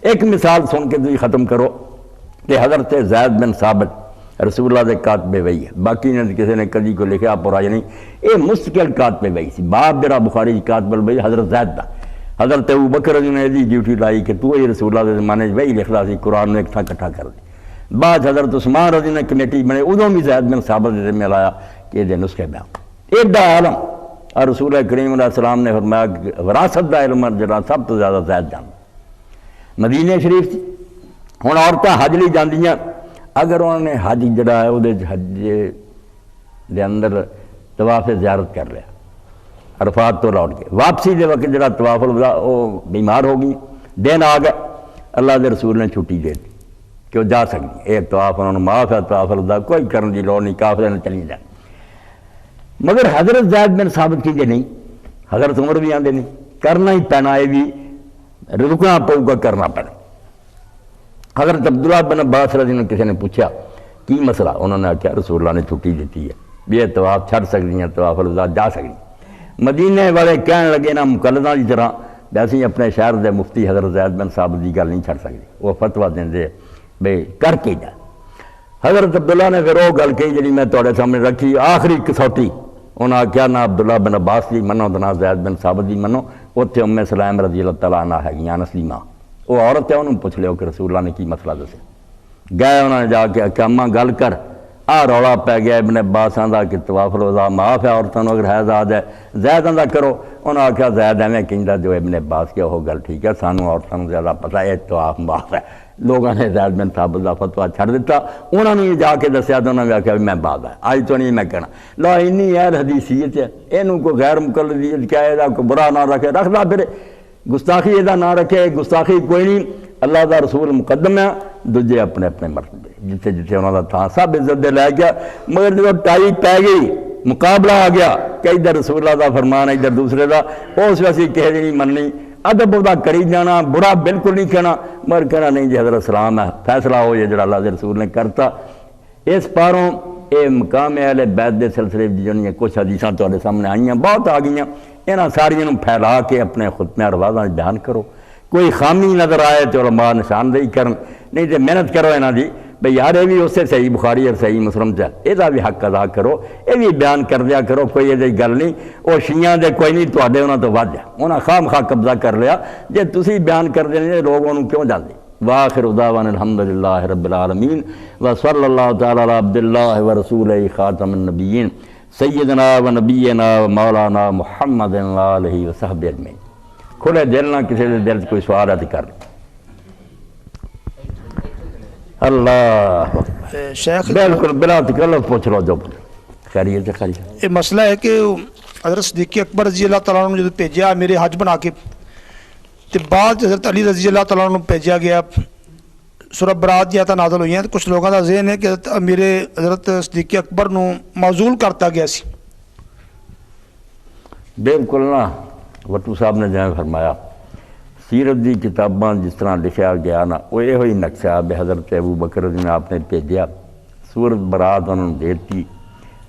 ایک مثال سن کے تھی ختم کرو کہ حضرت زید بن ثابت رسول اللہ دے کاتب وحی ہے، باقی نے کسی نے کدی کو لکھا پرایا نہیں، یہ مستقل کاتب وحی سی، باپ جڑا بخاری کاتب الوحی حضرت زید دا، حضرت ابوبکر رضی اللہ عنہ نے ڈیوٹی لائی کہ تو یہ رسول اللہ دے زمانے وحی لکھدا سی، قرآن نے ایک تھا کٹھا کر دی، بعد حضرت عثمان رضی اللہ عنہ کمیٹی بنے ادوں بھی زید بن ثابت دے میں لایا کہ یہ نسخے بیان ایڈا عالم، اور رسول کریم علیہ السلام نے فرمایا کہ وراثت دا علم جڑا سب تو زیادہ زید جان مدینہ شریف تھی۔ ہن عورتاں حج لی جاندیاں، اگر انہوں نے حج جڑا ہے وہ حج دے اندر طواف زیارت کر لیا عرفات تو لوٹ کے واپسی دے وقت جڑا طواف وہ بیمار ہو گئی، دن آ گئے، اللہ دے رسول نے چھٹی دے دی کہ وہ جا سکتی، ایک طواف انہوں نے معاف ہے، طواف الوداع کوئی کرن دی لوڑ نہیں، کافرے نے چلی جائے، مگر حضرت زید بن ثابت کی جے نہیں، حضرت عمر بھی آندے نہیں، کرنا ہی پینا، یہ بھی رکنا پؤ گا، کرنا پینا۔ حضرت عبداللہ بن عباس رضی اللہ عنہ کسی نے پوچھا کی مسئلہ، انہوں نے کہا رسول اللہ نے چھٹی دیتی ہے، یہ طواف چھڑ سکتی ہیں، طواف الوداع جا سکتی۔ مدینے والے کہنے لگے نا مقلداں کی طرح ویسے اپنے شہر دے مفتی حضرت زید بن ثابت کی گل نہیں چھڑ سکتی، وہ فتویٰ دیں بے کر کے جا۔ حضرت عبداللہ نے پھر وہ گل کہی جی میں تھوڑے سامنے رکھی، آخری کسوٹی، انہاں کیا نہ عبداللہ بن عباس دی منو تو نہ زید بن ثابت دی منو، اتنے ام سلیم رضی اللہ تعالیٰ عنہ ہے گی انس دی ماں، وہ عورت ہے، انہوں پوچھ لیو کہ رسول اللہ نے کی مسئلہ دسے، گئے انہوں نے جا کے کہ اماں گل کر، آ رولا پہ گیا ابن عباس آندا کہ طواف الوداع معاف ہے عورتوں اگر حیض آ جائے، زید آندا کرو، انہوں آکھیا زید ایویں کہندا جو ابن عباس کیا وہ گل ٹھیک ہے، سانوں عورتوں زیادہ پتہ ہے طواف معاف ہے، لوگوں نے زید بن ثابت کا فتویٰ چھڑ دیتا، انہوں نے جا کے دسیا تو انہوں نے آخیا میں بعد ہے، آج تو نہیں میں کہنا لا اینی غیر حدیثیت ہے، یہ کوئی غیر مقلدیت کیا ہے، کوئی برا نہ رکھے، رکھتا پھر گستاخی یہ نہ رکھے، گستاخی کوئی نہیں، اللہ دا رسول مقدم ہے، دوجے اپنے اپنے مرتبے جتھے جتھے انہوں کا تھا سب عزت دے لے گیا، مگر جب ٹائی پی گئی مقابلہ آ گیا کہ ادھر رسول اللہ دا فرمان ادھر دوسرے دا، اس ویسے کہے نہیں مننی، ادب وہ کری جانا، برا بالکل نہیں کہنا، مگر کہنا نہیں جی حضرت سلام ہے، فیصلہ ہو یہ جڑا اللہ دے رسول نے کرتا۔ اس پاروں اے مقام اہل بیت دے سلسلے جنہیں کچھ حدیثاں تھوڑے سامنے آئیاں بہت آ گئیاں، انہاں ساریاں پھیلا کے اپنے خطبے ارواضاں بیان کرو، کوئی خامی نظر آئے تو علماء نشاندہی کرن، نہیں تو محنت کرو انہاں دی بھئی یار یہ بھی اس سے صحیح بخاری اور صحیح مسلم سے یہ بھی حق ادا کرو، یہ بھی بیان کر دیا کرو، کوئی یہ گل نہیں، وہ شیعہ دے کوئی نہیں تواڈے انہاں تو ود ہے، انہاں خام خواہ قبضہ کر لیا، جے تسی بیان کر دینے لوگ انہوں کیوں جاندے۔ وآخر دعوانا الحمدللہ رب العالمین وصلی اللہ تعالی علی عبداللہ ورسولہ خاتم النبیین سیدنا و نبینا و مولانا محمد علیہ وصحبہ اجمعین۔ کھلے دل نہ کسی دے دل کوئی سوال ہے تو کر اللہ شیخ بالکل بلا تکلف پوچھ لو جو خیریت ہے خیریت۔ یہ مسئلہ ہے کہ حضرت صدیق اکبر رضی اللہ تعالیٰ عنہ نے جب بھیجا میرے حج بنا کے، تو بعد حضرت علی رضی اللہ تعالیٰ عنہ بھیجا گیا، سورہ برات جاتا نازل ہوئی ہیں، تو کچھ لوگوں کا ذہن ہے کہ میرے حضرت صدیق اکبر نو معزول کرتا گیا سی۔ بالکل نہ، وٹو صاحب نے جہاں فرمایا سیرت دی کتاباں جس طرح لکھا گیا نا وہ یہ ہوئی نقشہ بے حضرت ابو بکر رضی اللہ آپ نے بھیجا، سورت برات انہوں نے دیتی،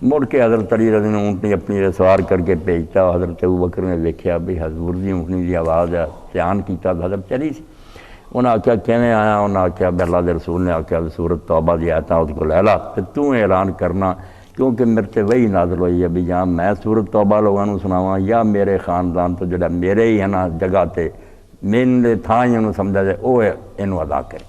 مڑ کے حضرت علی رضی اللہ اونٹنی اپنی سوار کر کے بھیجتا، حضرت ابو بکر نے دیکھا بھی حضور دی اونٹنی دی آواز ہے، دھیان کیتا حضرت چلی سی، انہیں آخیا کیویں آیا، انہیں آخیا بھی اللہ دے رسول نے آخیا سورت توبہ دی آیتاں اس کو لے لا تے تو اعلان کرنا، کیونکہ میرے تے وہی نازل ہوئی ہے بھی یا میں سورت توبہ لوگوں کو سناواں یا میرے خاندان تو جڑا میرے ہی ہے نا جگہ تے میرے تھاں ہی انہوں سمجھا جائے وہ انہوں ادا کرے۔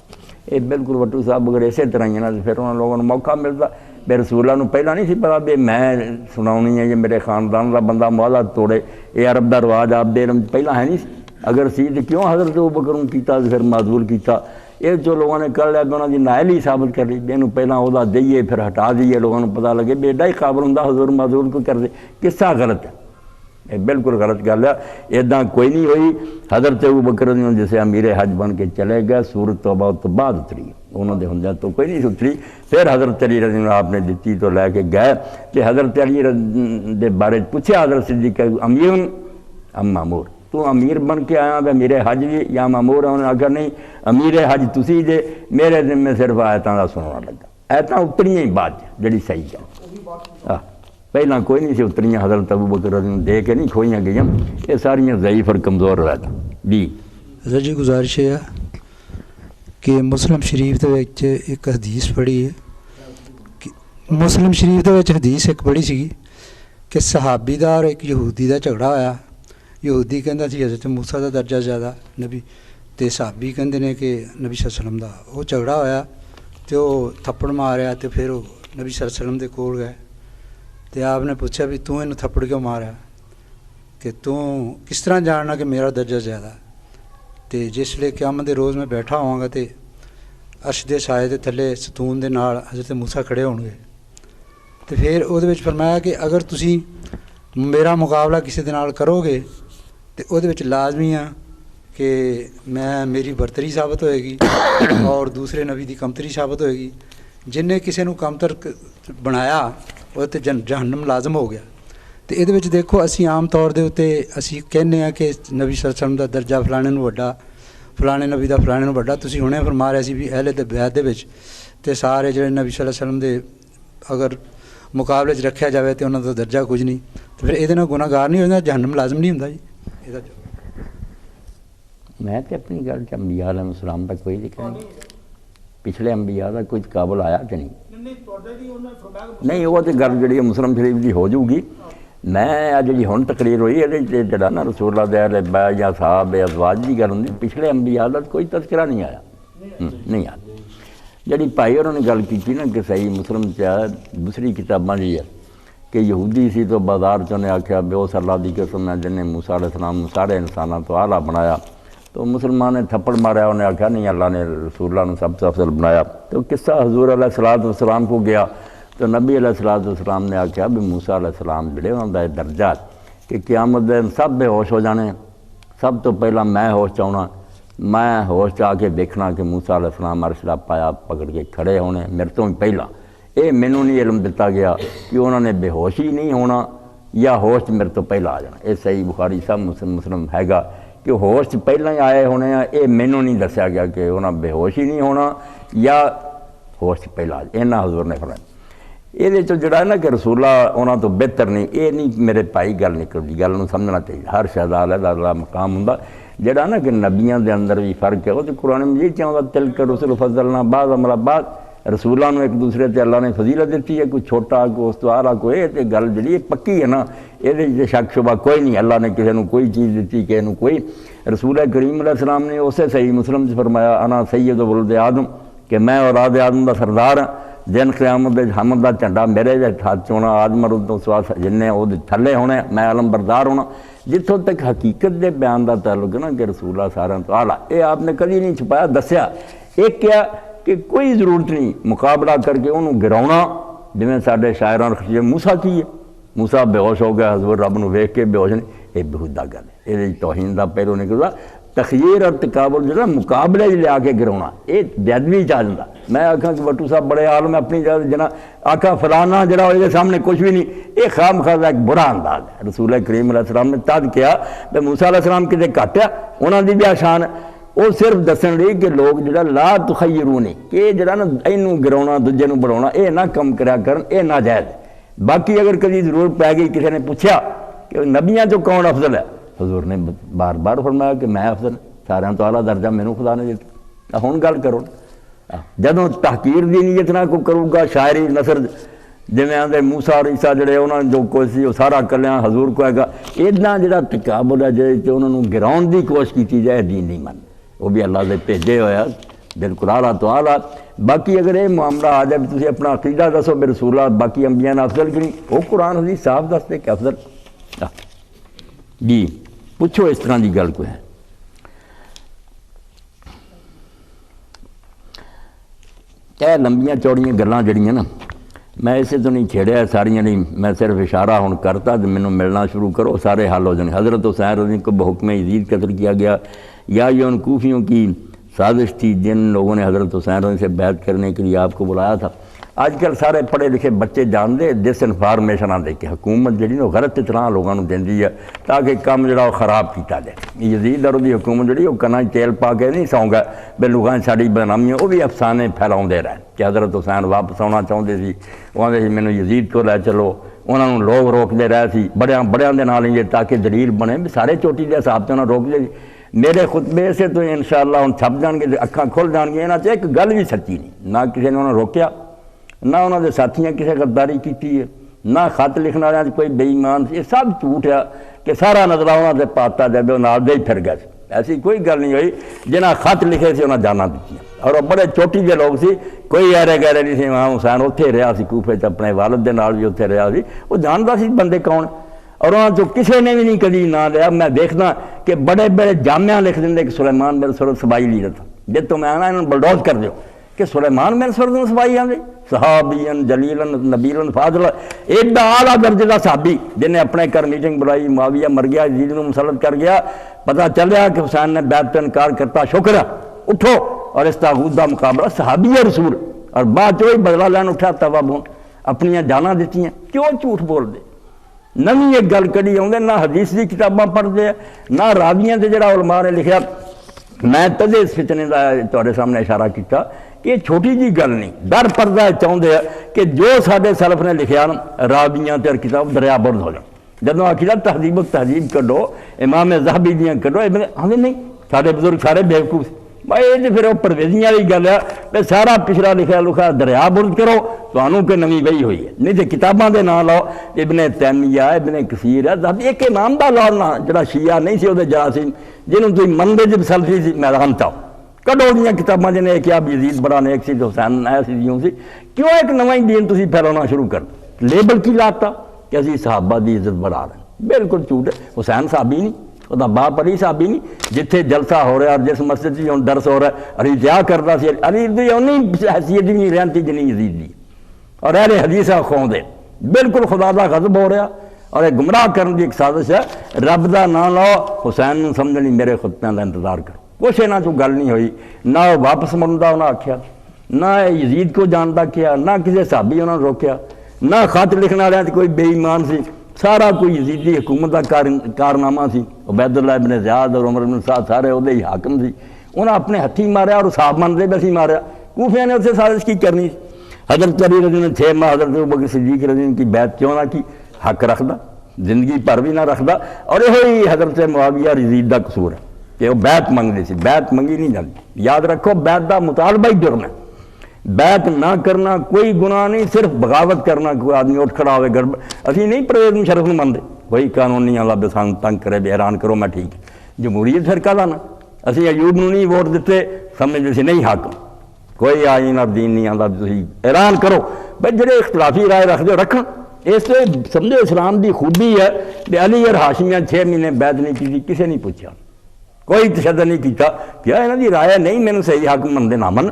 یہ بالکل وٹو صاحب اگر اسی طرح ہی ہے نا پھر انہوں لوگوں کو موقع ملتا، بے رسول اللہ پہلا نہیں سی پتا بھی میں سناونی ہے یہ میرے خاندان کا بندہ معاہدہ توڑے، یہ عرب دا رواج آپ دے پہلا ہے نہیں سی، اگر سی تو کیوں حضرت ابو بکر کیتا پھر معذول کیتا، یہ جو لوگوں نے کر لیا انہوں نے نائل ہی ثابت کر لی، یہ پہلا عہدہ دئیے پھر ہٹا دیے، لوگوں کو پتہ لگے بیٹا ہی قابل ہوں حضور معذول کو کر دے، قصہ غلط ہے، یہ بالکل غلط گل ہے، اداں کوئی نہیں ہوئی۔ حضرت ابو بکر جسے امیر حج بن کے چلے گئے سورت توبہ تو بعد اتری، انہوں نے ہوں تو کوئی نہیں اتری، پھر حضرت علی رضی اللہ آپ نے دیتی تو لے کے گئے، کہ حضرت علی دے بارے پوچھا حضرت صدیق امیر ام مامور، تو امیر بن کے آیا بے میرے حج بھی یا مامور ہے، انہوں نے آخر نہیں امیر حج تسی جے، میرے دن میں صرف آیتاں کا سننا لگا، آیتاں اتریاں ہی بعد جڑی صحیح ہے، پہلا کوئی نہیں سی اتریاں، حضرت ابو بکر رضی اللہ دے کے نہیں کھوئیاں گئیاں، یہ ساریاں ضعیف اور کمزور روایتاں۔ جی حضرت جی گزارش ہے کہ مسلم شریف دے وچ ایک حدیث پڑھی ہے کہ مسلم شریف دے وچ حدیث ایک پڑھی سی کہ صحابی دا اور ایک یہودی دا جھگڑا ہویا، یہودی کہندا سی حضرت موسیٰ دا درجہ زیادہ نبی، تے صحابی کہندے نے کہ نبی صلی اللہ علیہ وسلم دا، وہ جھگڑا ہویا تے وہ تھپڑ ماریا تے پھر وہ نبی صلی اللہ علیہ وسلم دے کول گئے، تے آپ نے پوچھا بھی تو انہوں تھپڑ کیوں مارا، کہ تو کس طرح جاننا کہ میرا درجہ زیادہ، تے جس لے قیامت دے روز میں بیٹھا ہوں گا تے عرش دے سائے دے تھلے ستون دے نال حضرت موسیٰ کھڑے ہون گے، تے پھر او دے وچ فرمایا کہ اگر تسی میرا مقابلہ کسی دے نال کرو گے تے او دے وچ لازمی ہے کہ میری برتری ثابت ہوئے گی اور دوسرے نبی دی کمتری ثابت ہوئے گی، جن نے کسی نو کمتر بنایا وہ تے جہنم لازم ہو گیا۔ تو یہ دیکھو اسی عام طور دے اتنے اسی کہنے ہیں کہ نبی صلی اللہ علیہ وسلم دا درجہ فلانے نو وڈا، فلانے نبی دا فلانے نو وڈا، تسی ہنے فرما رہے سی بھی اہل بیت دے وچ تے سارے جڑے نبی صلی اللہ علیہ وسلم دے اگر مقابلے چ رکھا جائے تو انہاں دا درجہ کچھ نہیں، تو پھر یہ گناہ گار نہیں ہوتا، جہنم لازم نہیں ہوندا جی۔ میں تے اپنی گل چ انبیاء علیہ السلام دا کوئی ذکر نہیں، پچھلے انبیاء دا کوئی قابل آیا کہ نہیں، نہیں وہ تو گل جی مسلم شریف کی ہو جائے گی۔ میں جی ہن تقریر ہوئی یہ جڑا نا رسول اللہ دے بیت یا صحاب ازواج کی گل ہوں، پچھلے انبیاء دا کوئی تذکرہ نہیں آیا، نہیں آیا۔ جڑی بھائی انہوں نے گل کی نا کہ صحیح مسلم دوسری کتاباں جی ہے کہ یہودی سی تو بازار چ نے آخیا بے اس اللہ دی قسم ہے جن نے موسیٰ علیہ السلام سارے انسانوں تو اعلیٰ بنایا، تو مسلمان نے تھپڑ مارا، انہیں آخیا نہیں اللہ نے رسول اللہ نے سب سے افضل بنایا۔ تو قصہ حضور علیہ الصلوۃ والسلام کو گیا تو نبی علیہ الصلوۃ والسلام نے آخیا بھی موسیٰ علیہ السلام جڑے انہوں کا درجہ کہ قیامت دن سب بے ہوش ہو جانے، سب تو پہلا میں ہوش چاہنا، میں ہوش چاہ کے دیکھنا کہ موسیٰ علیہ السلام عرش دا پایا پکڑ کے کھڑے ہونے میرے تو پہلا۔ یہ مینوں نہیں علم دیتا گیا کہ انہوں نے بے ہوش ہی نہیں ہونا یا ہوش میرے تو پہلا آ جانا۔ یہ صحیح بخاری صاحب مسلم ہے گا کہ ہوش پہلے ہی آئے ہونے ہیں، یہ مینوں نہیں دسیا گیا کہ انہوں بے ہوش ہی نہیں ہونا یا ہوش پہلا آ جائے، اینا حضور نے فرمایا۔ یہ جڑا ہے نا کہ رسول اللہ انہوں تو بہتر نہیں، یہ نہیں میرے بھائی گل نکلتی، گل سمجھنا چاہیے۔ ہر شہزادہ علیہ مقام ہوں جڑا نا کہ نبیاں دے اندر بھی فرق ہے، وہ تو قرآن مجید چاہتا تلک رسول فضلنا بعض امر بعض، رسولوں نے ایک دوسرے تے اللہ نے فضیلت دیتی ہے، کوئی چھوٹا کوئی استوارا کوئی، یہ گل جڑی پکی ہے نا، یہ شک شبہ کوئی نہیں، اللہ نے کسی نے کوئی چیز دیتی کسی نے کوئی۔ رسول کریم علیہ السلام نے اسے صحیح مسلم سے فرمایا انا سید ولد آدم، کہ میں اولاد آدم دا سردار ہاں، جن قیامت دے حمد دا جھنڈا میرے ہاتھ ہونا، آدم مرد تو سوا جن وہ تھلے ہونے، میں علم بردار ہونا۔ جتوں تک حقیقت دے بیان دا تعلق ہے نا کہ رسول اللہ سارا تو اعلیٰ، یہ آپ نے کبھی نہیں چھپایا، دسیا۔ ایک کیا کہ کوئی ضرورت نہیں مقابلہ کر کے انہوں گراؤنا، جویں ساڈے شاعراں رکھیے موسیٰ کی ہے، موسیٰ بے ہوش ہو گیا حضور رب نو ویکھ کے بے ہوش نہیں، یہ بہودہ گل ہے، یہ توہین دا پہلو نکلدا۔ تخیر اور تقابل جو مقابلے لیا کے گراؤنا، یہ بےادبی چاہ جاتا۔ میں آکھاں کہ بٹو صاحب بڑے عالم اپنی جگہ جنا آکھاں فلانا جڑا یہ سامنے کچھ بھی نہیں، یہ خام خواہ ایک برا انداز ہے۔ رسول کریم علیہ السلام نے تد کیا کہ موسیٰ علیہ السلام کتے گھٹ ہے، انہوں دی بھی آشان ہے، وہ صرف دسن رہی کہ لوگ جڑا لا تخیرونی کہ جڑا نا اینوں گراؤنا دوجے نوں بڑھاؤنا، یہ نہ کم کریا کرن، یہ ناجائز ہے۔ باقی اگر کبھی ضرورت پی گئی کسی نے پوچھا کہ نبیاں تو کون افضل ہے، حضور نے بار بار فرمایا کہ میں افضل، سارے تو اعلیٰ درجہ مینوں خدا نے دیتا۔ ہن گل کرو جدوں تحقیر دی نیت نہ کوئی کروں گا، شاعری نثر جویں آندے موسیٰ اور عیسیٰ جڑے انہوں نے جو کوئی سی وہ سارا کلیاں حضور کو ہے گا، اتنا جڑا تقابل ہے جے انہوں نے گراؤن دی کوشش کیتی جائے، دین نہیں من، وہ بھی اللہ دے بھیجے ہویا بالکل اعلیٰ تو اعلیٰ۔ باقی اگر یہ معاملہ آ جائے تسی اپنا عقیدہ دسو بے رسول اللہ باقی انبیاء نے افضل کی نہیں، وہ قرآن حدیث صاف دستے کہ افضل۔ جی پوچھو اس طرح دی گل کوئی ہے؟ یہ لمبیاں چوڑیاں گلاں جڑیاں نا میں اسے تو نہیں چھیڑیا ساریاں نہیں، میں صرف اشارہ ہوں کرتا تو مینوں ملنا شروع کرو سارے حل ہو جانے۔ حضرت حسین رضی کو بحکم یزید قتل کیا گیا، یا یہ ان کوفیوں کی سازش تھی جن لوگوں نے حضرت حسین رضی سے بیعت کرنے کے لیے آپ کو بلایا تھا۔ آج کل سارے پڑھے لکھے بچے جان دے ڈس انفارمیشن آتے کہ حکومت جڑی نا غلط اطلاع لوگوں کو دیندی ہے تاکہ کام جڑا وہ خراب کیتا جائے۔ یزید اور دی حکومت جڑی وہ کنا تیل پا کے نہیں سوں گا بے لوگاں ساری بدنامی، وہ بھی افسانے پھیلاؤندے رہے کہ حضرت حسین واپس آنا چاہتے سی، وہ آتے سی مینوں یزید کو لے چلو، انہوں نے لوگ روکتے رہے سی بڑیاں دے نال یہ تاکہ دلیل بنے بھی سارے چوٹی دے حساب سے انہوں نے روک دے۔ میرے خطبے سے تو انشاءاللہ ان چھپ جان گے، اکھاں کھل جان گے، انہاں ایک گل بھی سچی نہیں، نہ کسی نے انہوں نے روکیا، نہ انہوں نے ساتھیاں کسی غداری کی ہے، نہ خط لکھنے والے کوئی بے ایمان، یہ سب جھوٹ ہے کہ سارا نظرہ انہوں نے پاتا جب وہ نال دے ہی پھر گئے۔ ایسی کوئی گل نہیں ہوئی، جنہاں خط لکھے سی انہوں جانا دیتی اور وہ بڑے چوٹی کے لوگ سی، کوئی ایرے گہرے نہیں سی۔ امام حسین اتنے رہا سی کوفے چ، اپنے والد دے نال بھی اتنے رہا سی، وہ جانتا سی بندے کون، اور وہاں جو کسی نے بھی نہیں کبھی نہ لیا۔ میں دیکھنا کہ بڑے بڑے جامعہ لکھ دیں کہ سلیمان بن سرد سبائی لیڈر تھا، جب تو میں آنا انہوں نے بلڈوز کر دیو کہ سلیمان بن سرد سبائی آدھے صحابین جلیلن نبیلن فاضل، ایڈا اعلیٰ درجے کا صحابی جنہیں اپنے گھر میٹنگ بلائی، معاویہ مر گیا، یزید کو مسلط کر گیا، پتہ چلیا کہ حسین نے بیعت پہ انکار کرتا، شکر ہے اٹھو اور اس طاغوت دا مقابلہ، صحابی رسول، اور بعد جو بدلہ لین اٹھا توابون اپنی جاناں دیتی ہیں، کیوں جھوٹ بول دے؟ نویں ایک گل کڑی آؤں نہ حدیث دی کتاباں پڑھتے ہیں نہ راویاں تے جڑا علماء نے لکھیا۔ میں تدے اس فتنے کا تہاڈے سامنے اشارہ کیتا کہ یہ چھوٹی جی گل نہیں، در پردہ چاہتے ہیں کہ جو سارے سلف نے لکھیا نا راویاں تے کتاب دریا برد ہو جائے۔ جدوں آخیا تہذیب و تہذیب کڈو، امام ذہبی دیاں کڈو، آدھے نہیں سارے بزرگ سارے بیوقوف، بھائی یہ پھر وہ پرویزیاں والی گل ہے کہ سارا پچھلا لکھا لکھا دریا برد کرو تمہوں کہ نویں وہی ہوئی ہے، نہیں تو کتاباں دے نام لاؤ، ابن تیمیہ ابن کثیر ہے، ایک امام دا لاؤ نہ جڑا شیعہ نہیں سی وہ جراثیم جنہوں تھی منگے جب سلفی سی میدان چاہو کڈو دیاں کتاباں جنہیں ایک آپ یزید بڑا نیک سی حسین آیا سی جیوں سی، کیوں ایک نواں دین تسی پھیلانا شروع کر لیبل کی لاتا کہ اسی صحابہ دی عزت بڑھا رہے ہیں؟ بالکل جھوٹ ہے، حسین صحابی نہیں، ਉਹਦਾ ਬਾਪ ਅਲੀ ਸਾਹਿਬ ਹੀ ਨਹੀਂ, ਜਿੱਥੇ ਜਲਸਾ ਹੋ ਰਿਹਾ ਜਿਸ ਮਸਜਿਦ 'ਚ ਹੁਣ ਦਰਸ ਹੋ ਰਿਹਾ, ਅਲੀ ਦਿਆ ਕਰਦਾ ਸੀ, ਅਲੀ ਦੀ ਉਨੀ ਹੈਸੀਅਤ ਨਹੀਂ ਰਹਿੰਦੀ ਜਿੰਨੀ ਯਜ਼ੀਦ ਦੀ। ਔਰ ਅਹਿਲੇ ਹਦੀਸਾਂ ਖਵਾਉਂਦੇ ਬਿਲਕੁਲ ਖੁਦਾ ਦਾ ਗਜ਼ਬ ਹੋ ਰਿਹਾ, ਔਰ ਇਹ ਗੁੰਮਰਾਹ ਕਰਨ ਦੀ ਇੱਕ ਸਾਜ਼ਿਸ਼ ਹੈ। ਰੱਬ ਦਾ ਨਾਂ ਲਓ, ਹੁਸੈਨ ਨੂੰ ਸਮਝਣੀ ਮੇਰੇ ਖੁਤਬਿਆਂ ਦਾ ਇੰਤਜ਼ਾਰ ਕਰੋ। ਕੁਛ ਇਹਨਾਂ 'ਚੋਂ ਗੱਲ ਨਹੀਂ ਹੋਈ, ਨਾ ਉਹ ਵਾਪਸ ਮੁੜਨ ਦਾ ਉਹਨਾਂ ਆਖਿਆ, ਨਾ ਇਹ ਯਜ਼ੀਦ ਕੋ ਜਾਣਦਾ ਕਿਹਾ, ਨਾ ਕਿਸੇ ਸਾਹਬੀ ਉਹਨਾਂ ਨੂੰ ਰੋਕਿਆ, ਨਾ ਖਤ ਲਿਖਣ ਵਾਲਿਆਂ 'ਚ ਕੋਈ ਬੇਈਮਾਨ ਸੀ। ਸਾਰਾ ਕੋਈ ਯਜ਼ੀਦੀ ਹਕੂਮਤ ਦਾ ਕਾਰਨਾਮਾ ਸੀ। ਉਬੈਦੁੱਲਾ ਇਬਨ ਜ਼ਿਆਦ ਔਰ ਉਮਰ ਇਬਨ ਸਾਦ ਸਾਰੇ ਉਹਦੇ ਹੀ ਹਾਕਮ ਸੀ। ਉਹਨਾਂ ਆਪਣੇ ਹੱਥੀਂ ਮਾਰਿਆ ਔਰ ਸਾਹਬ ਮੰਨਦੇ ਵੀ ਅਸੀਂ ਮਾਰਿਆ। ਕੂਫਿਆਂ ਨੇ ਉੱਥੇ ਸਾਜ਼ਿਸ਼ ਕੀ ਕਰਨੀ ਸੀ। حضرت علی رضی اللہ عنہ 6 ماہ حضرت ابوبکر صدیق رضی اللہ عنہ کی بیعت کیوں نہ کی؟ حق رکھدا، زندگی پر بھی نہ رکھدا۔ اور یہ حضرت معاویہ یزید دا قصور ہے کہ وہ بیعت منگدے سی، بیعت منگی نہیں جاتی۔ یاد رکھو بیعت دا مطالبہ ہی جرم ہے، بیعت نہ کرنا کوئی گناہ نہیں، صرف بغاوت کرنا کوئی آدمی اٹھ کھڑا ہوئے گڑبڑ۔ اسی نہیں پرویز مشرف نو مندے، کوئی قانون نہیں اللہ بسان تنگ کرے بے حیران کرو میں ٹھیک ہے۔ جمہوریت فرقہ دا نا، اسی ایوب نو نہیں ووٹ دیتے، سمجھتے سی نہیں حاکم، کوئی آئین اور دین نہیں آتا، تھی اعلان کرو بھائی جڑے اختلافی رائے رکھ دو رکھن۔ اس سے سمجھو اسلام دی خوبی ہے کہ علی اور ہاشمیاں 6 مہینے بیعت نہیں کی، کسے نہیں پوچھا، کوئی تشدد نہیں کیتا، کیا انہاں دی رائے نہیں مینوں صحیح حاکم منتے نہ من،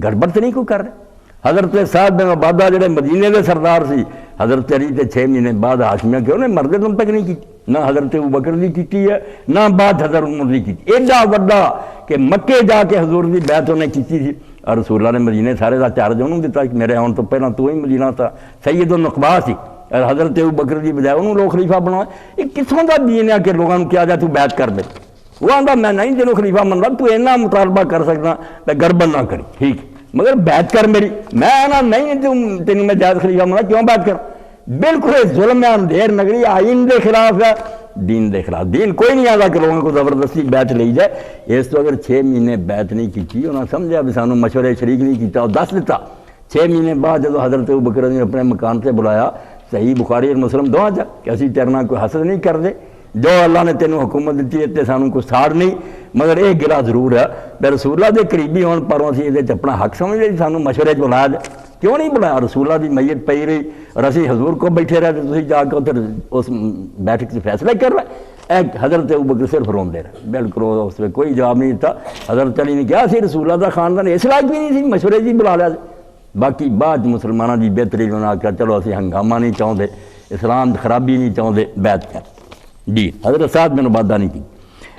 گڑبڑ تو نہیں کوئی کر رہے۔ حضرت سعد بن عبادہ جڑے مدینے دے سردار سی، حضرت علی تے 6 مہینے بعد ہاشمیاں کہ انہیں مردے تم تک نہیں کی، نہ حضرت ابوبکر دی کیتی ہے نہ بعد حضرت عمر دی کیتی۔ ایڈا وڈا کہ مکے جا کے حضور دی بیعت انہیں کیتی تھی، اور رسول اللہ نے مدینے سارے کا چارج انہوں نے دیتا کہ میرے آن تو پہلے تو ہی مدینہ تھا، سید النقبہ سی، اور حضرت ابوبکر دی بجائے انہوں لوگ خلیفہ بنایا۔ یہ کتوں کا دین ہے کہ لوگوں نے کیا جائے تو بیعت کر دے؟ وہ آتا میں نہیں تینوں خلیفہ منتا، تو اینا مطالبہ کر سکتا تو گڑبڑ نہ کری ٹھیک، مگر بیعت کر میری، میں آنا نہیں تینوں میں جائز خلیفہ منتا، کیوں بیعت کر؟ بالکل ظلم ہے، اندھیر نگری آئین دے خلاف ہے، دین دے خلاف۔ دین کوئی نہیں آتا کہ لوگوں کو زبردستی بیعت لے جائے۔ اس تو اگر 6 مہینے بیعت نہیں کی، انہوں نے سمجھا بھی سانوں مشورے شریک نہیں کیتا، اور دس دیتا۔ 6 مہینے بعد جب حضرت ابوبکر نے اپنے مکان سے بلایا، صحیح بخاری اور مسلم دو جا کہ اسی تیرنا کوئی حسد نہیں کر دے، جو اللہ نے تینوں حکومت دیتی ہے تے سانوں کوئی ساڑ نہیں، مگر ایک گلا ضرور ہے کہ رسول اللہ دے قریبی ہون پروں اسی یہ اپنا حق سمجھے سانوں مشورے بلایا دے، کیوں نہیں بلایا؟ رسول اللہ دی میت پئی رہی اور اسی حضور کو بیٹھے رہے تو جا کے ادھر اس بیٹھک سے فیصلے کر رہے۔ ایک حضرت ابوبکر صرف روندے رہے، بالکل اس میں کوئی جواب نہیں تھا۔ حضرت علی نے کہا سی رسول اللہ دا خاندان اس لائق بھی نہیں سی مشورے جی بلا لیا۔ باقی بعد مسلمانوں کی بہتری انہوں نے آخیا چلو اسی ہنگامہ نہیں چاہتے، اسلام دی خرابی نہیں چاہتے، بیعت کر جی۔ حضرت سعد بن عبادہ نہیں کی۔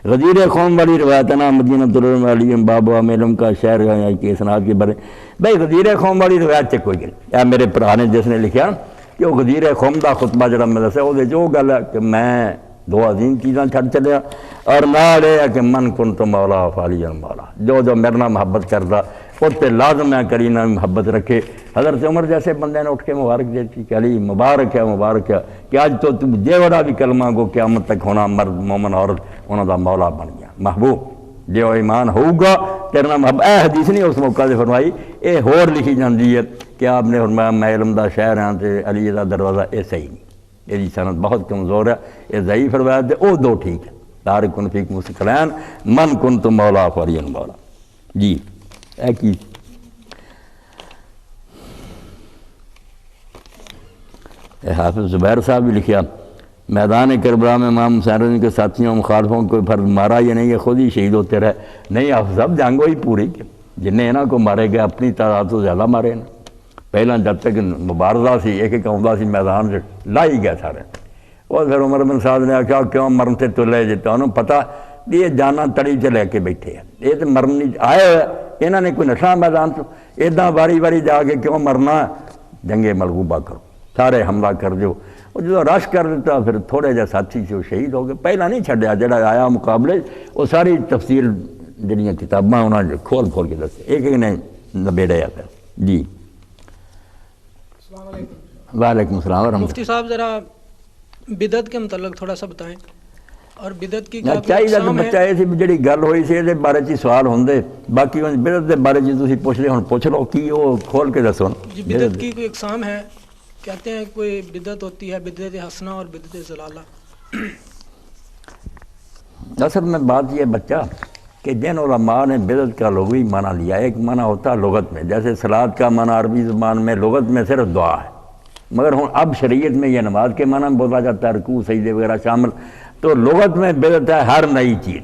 غدیر قوم والی روایت نا مدینہ علی باب و علم کا شہر کے اسناد کے بارے بھائی غدیر قوم والی روایت سے کوئی گل اے میرے بھرا نے جس نے لکھا کہ وہ غدیر قوم دا خطبہ جڑا میں دسیا وہ گل ہے کہ میں 2 عظیم چیزاں چھڑ چلیا، اور نال یہ ہے کہ من کنت مولا فعلی مولا، جو میرے نال محبت کردا اس تے لازم ہے کرینا محبت رکھے۔ حضرت عمر جیسے بندے نے اٹھ کے مبارک دیتی کہ علی مبارک ہے کہ آج تو جے وڑا بھی کلمہ کو قیامت تک ہونا مرد مومن عورت انہوں دا مولا بن گیا محبوب، جو ایمان ہوگا تیرے نام محبت۔ اے حدیث نہیں اس موقع سے فرمائی، اے ہور لکھی جاندی ہے کہ آپ نے فرمایا میں علم دا شہر ہاں تے علی دا دروازہ، اے صحیح نہیں، یہ سند بہت کمزور ہے، یہ ضعیف روایت ہے، وہ 2 ٹھیک ہے۔ تارکن فیکم ثقلین من کنت مولا فعلی مولا جی۔ اے کی حافظ زبیر صاحب بھی لکھا میدان کربلا میں امام حسین کے ساتھیوں مخالفوں کو فرد مارا یا نہیں، یہ خود ہی شہید ہوتے رہے۔ نہیں حافظ صاحب جنگ ہوئی پوری، جنہیں انہوں کو مارے گئے اپنی تعداد تو زیادہ مارے نا۔ پہلا جب تک مبارزہ سی ایک آؤں سی میدان سے لائی گئے سارے، اور پھر عمر بن سعد نے آخیا کیوں مرن سے تو لے جاتا، انہوں پتہ بھی یہ جانا تڑی چ لے کے بیٹھے ہیں، یہ تو مرن نہیں آئے ہوئے، انہوں نے کوئی نشہ میدان تو ادھا باری باری جا کے کیوں مرنا، جنگ ملغوبہ کرو، سارے حملہ کر دیو۔ اور جو رش کر دیتا پھر تھوڑے جا ساتھی سے وہ شہید ہو گئے۔ پہلا نہیں چھڈیا جڑا آیا مقابلے، وہ ساری تفصیل جڑیاں کتاباں انہوں نے کھول کے دسے، ایک نے نبیڑیا پھر جی۔ وعلیکم السلام ورحمۃ۔ مفتی صاحب ذرا بدعت کے متعلق تھوڑا سا بتائیں، اور بدعت کی کیا چاہیے تو بچہ یہ سی جڑی گل ہوئی سی یہ بارے چ سوال ہوندے، باقی بدعت کے بارے چ تسی پوچھ لے، ہن پوچھ لو کی وہ کھول کے دسو۔ جی بدعت کی کوئی اقسام ہے؟ کہتے ہیں کوئی بدعت ہوتی ہے بدعت حسنہ اور بدعت ضلالہ۔ اصل میں بات یہ بچہ کہ جن علماء نے بدعت کا لغوی معنی لیا، ایک معنی ہوتا ہے لغت میں، جیسے صلاۃ کا معنی عربی زبان میں لغت میں صرف دعا ہے، مگر اب شریعت میں یہ نماز کے معنی میں بولا جاتا ہے، رکوع سجدے وغیرہ شامل۔ تو لغت میں بدعت ہے ہر نئی چیز،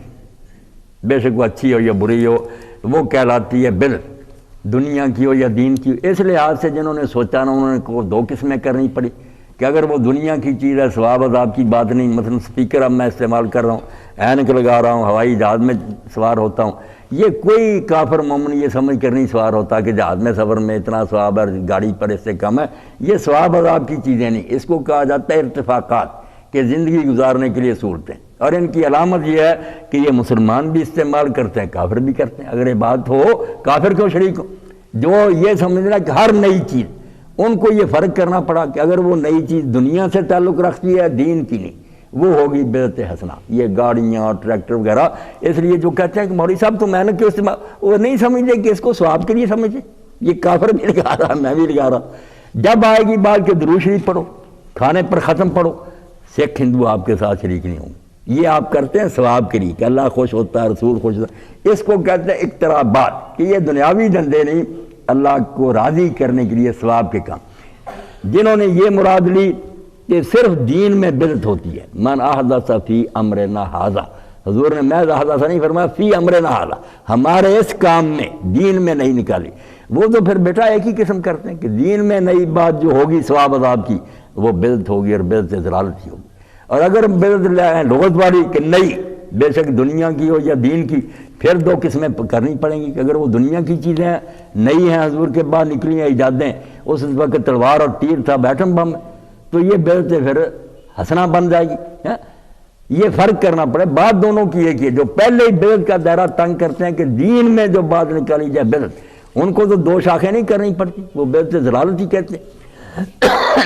بے شک وہ اچھی ہو یا بری ہو، وہ کہلاتی ہے بدعت، دنیا کی ہو یا دین کی ہو۔ اس لحاظ سے جنہوں نے سوچا نا انہوں نے کو دو قسمیں کرنی پڑی کہ اگر وہ دنیا کی چیز ہے ثواب عذاب کی بات نہیں، مثلا سپیکر اب میں استعمال کر رہا ہوں، اینک لگا رہا ہوں، ہوائی جہاز میں سوار ہوتا ہوں، یہ کوئی کافر مومن یہ سمجھ کر نہیں سوار ہوتا کہ جہاز میں سفر میں اتنا ثواب ہے، گاڑی پر اس سے کم ہے، یہ ثواب عذاب کی چیزیں نہیں، اس کو کہا جاتا ہے ارتفاقات کہ زندگی گزارنے کے لیے صورتیں، اور ان کی علامت یہ ہے کہ یہ مسلمان بھی استعمال کرتے ہیں، کافر بھی کرتے ہیں۔ اگر یہ بات ہو کافر کیوں شریک ہو؟ جو یہ سمجھنا کہ ہر نئی چیز، ان کو یہ فرق کرنا پڑا کہ اگر وہ نئی چیز دنیا سے تعلق رکھتی ہے دین کی نہیں، وہ ہوگی بدعت حسنہ، یہ گاڑیاں ٹریکٹر وغیرہ۔ اس لیے جو کہتے ہیں کہ مولوی صاحب تو میں نے کیوں استعمال، وہ نہیں سمجھتے کہ اس کو ثواب کے لیے سمجھے، یہ کافر بھی لگا رہا میں بھی لگا رہا۔ جب آئے گی بات کہ درود شریف پڑھو، کھانے پر ختم پڑھو، سکھ ہندو آپ کے ساتھ شریک نہیں ہوں گے، یہ آپ کرتے ہیں ثواب کے لیے کہ اللہ خوش ہوتا ہے، رسول خوش ہوتا ہے، اس کو کہتے ہیں اقترابات، کہ یہ دنیاوی دندے نہیں، اللہ کو راضی کرنے کے لیے ثواب کے کام۔ جنہوں نے یہ مراد لی کہ صرف دین میں بدعت ہوتی ہے، من احدث فی امرنا ھذا، حضور نے محض احدث نہیں فرمایا، فی امرنا ھذا، ہمارے اس کام میں دین میں نہیں نکالی، وہ تو پھر بیٹا ایک ہی قسم کرتے ہیں کہ دین میں نئی بات جو ہوگی ثواب عذاب کی وہ بدعت ہوگی اور بدعت ضلالت ہی ہوگی۔ اور اگر بدعت لغت والی کہ نئی، بے شک دنیا کی ہو یا دین کی، پھر دو قسمیں کرنی پڑیں گی کہ اگر وہ دنیا کی چیزیں ہیں، نئی ہیں، حضور کے بعد نکلی ہیں ایجادیں، اس وقت تلوار اور تیر تھا، بیٹم بم، تو یہ بدعت پھر حسنہ بن جائے گی۔ یہ فرق کرنا پڑے، بات دونوں کی ایک ہے۔ جو پہلے ہی بدعت کا دائرہ تنگ کرتے ہیں کہ دین میں جو بات نکالی جائے بدعت، ان کو تو دو شاخیں نہیں کرنی پڑتی، وہ بدعت ضلالت ہی کہتے ہیں۔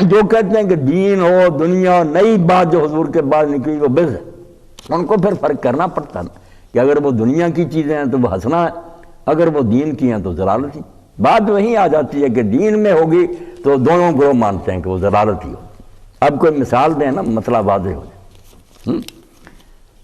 جو کہتے ہیں کہ دین ہو، دنیا، نئی بات جو حضور کے بعد نکلی وہ بدعت، ان کو پھر فرق کرنا پڑتا ہے کہ اگر وہ دنیا کی چیزیں ہیں تو وہ حسنہ ہے، اگر وہ دین کی ہیں تو ضلالت ہی۔ بات وہیں آ جاتی ہے کہ دین میں ہوگی تو دونوں گروہ مانتے ہیں کہ وہ ضلالت ہی ہو۔ اب کوئی مثال دیں نا، مسئلہ واضح ہو جائے۔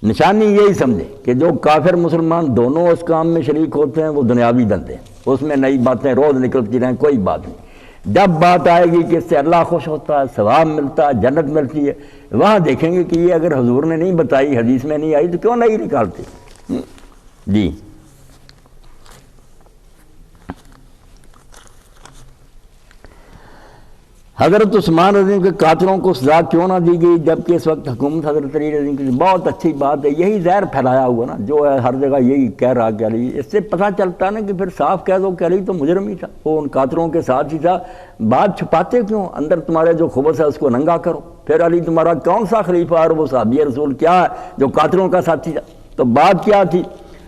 نشانی یہی سمجھے کہ جو کافر مسلمان دونوں اس کام میں شریک ہوتے ہیں وہ دنیاوی دندے ہیں، اس میں نئی باتیں روز نکلتی رہیں، کوئی بات نہیں۔ جب بات آئے گی کہ اس سے اللہ خوش ہوتا ہے، ثواب ملتا ہے، جنت ملتی ہے، وہاں دیکھیں گے کہ یہ اگر حضور نے نہیں بتائی، حدیث میں نہیں آئی تو کیوں نہیں نکالتے؟ جی حضرت عثمان رضی اللہ عنہ کے قاتلوں کو سزا کیوں نہ دی گئی جبکہ اس وقت حکومت حضرت علی رضی اللہ عنہ کی؟ بہت اچھی بات ہے، یہی زہر پھیلایا ہوا نا، جو ہے ہر جگہ یہی کہہ رہا کہ علی، اس سے پتہ چلتا ہے نا کہ پھر صاف کہہ دو کہ علی تو مجرم ہی تھا، وہ ان قاتلوں کے ساتھ ہی تھا، بات چھپاتے کیوں؟ اندر تمہارے جو خبث ہے اس کو ننگا کرو، پھر علی تمہارا کون سا خلیفہ اور وہ صحابی رسول کیا ہے جو قاتلوں کا ساتھی تھا؟ تو بات کیا تھی؟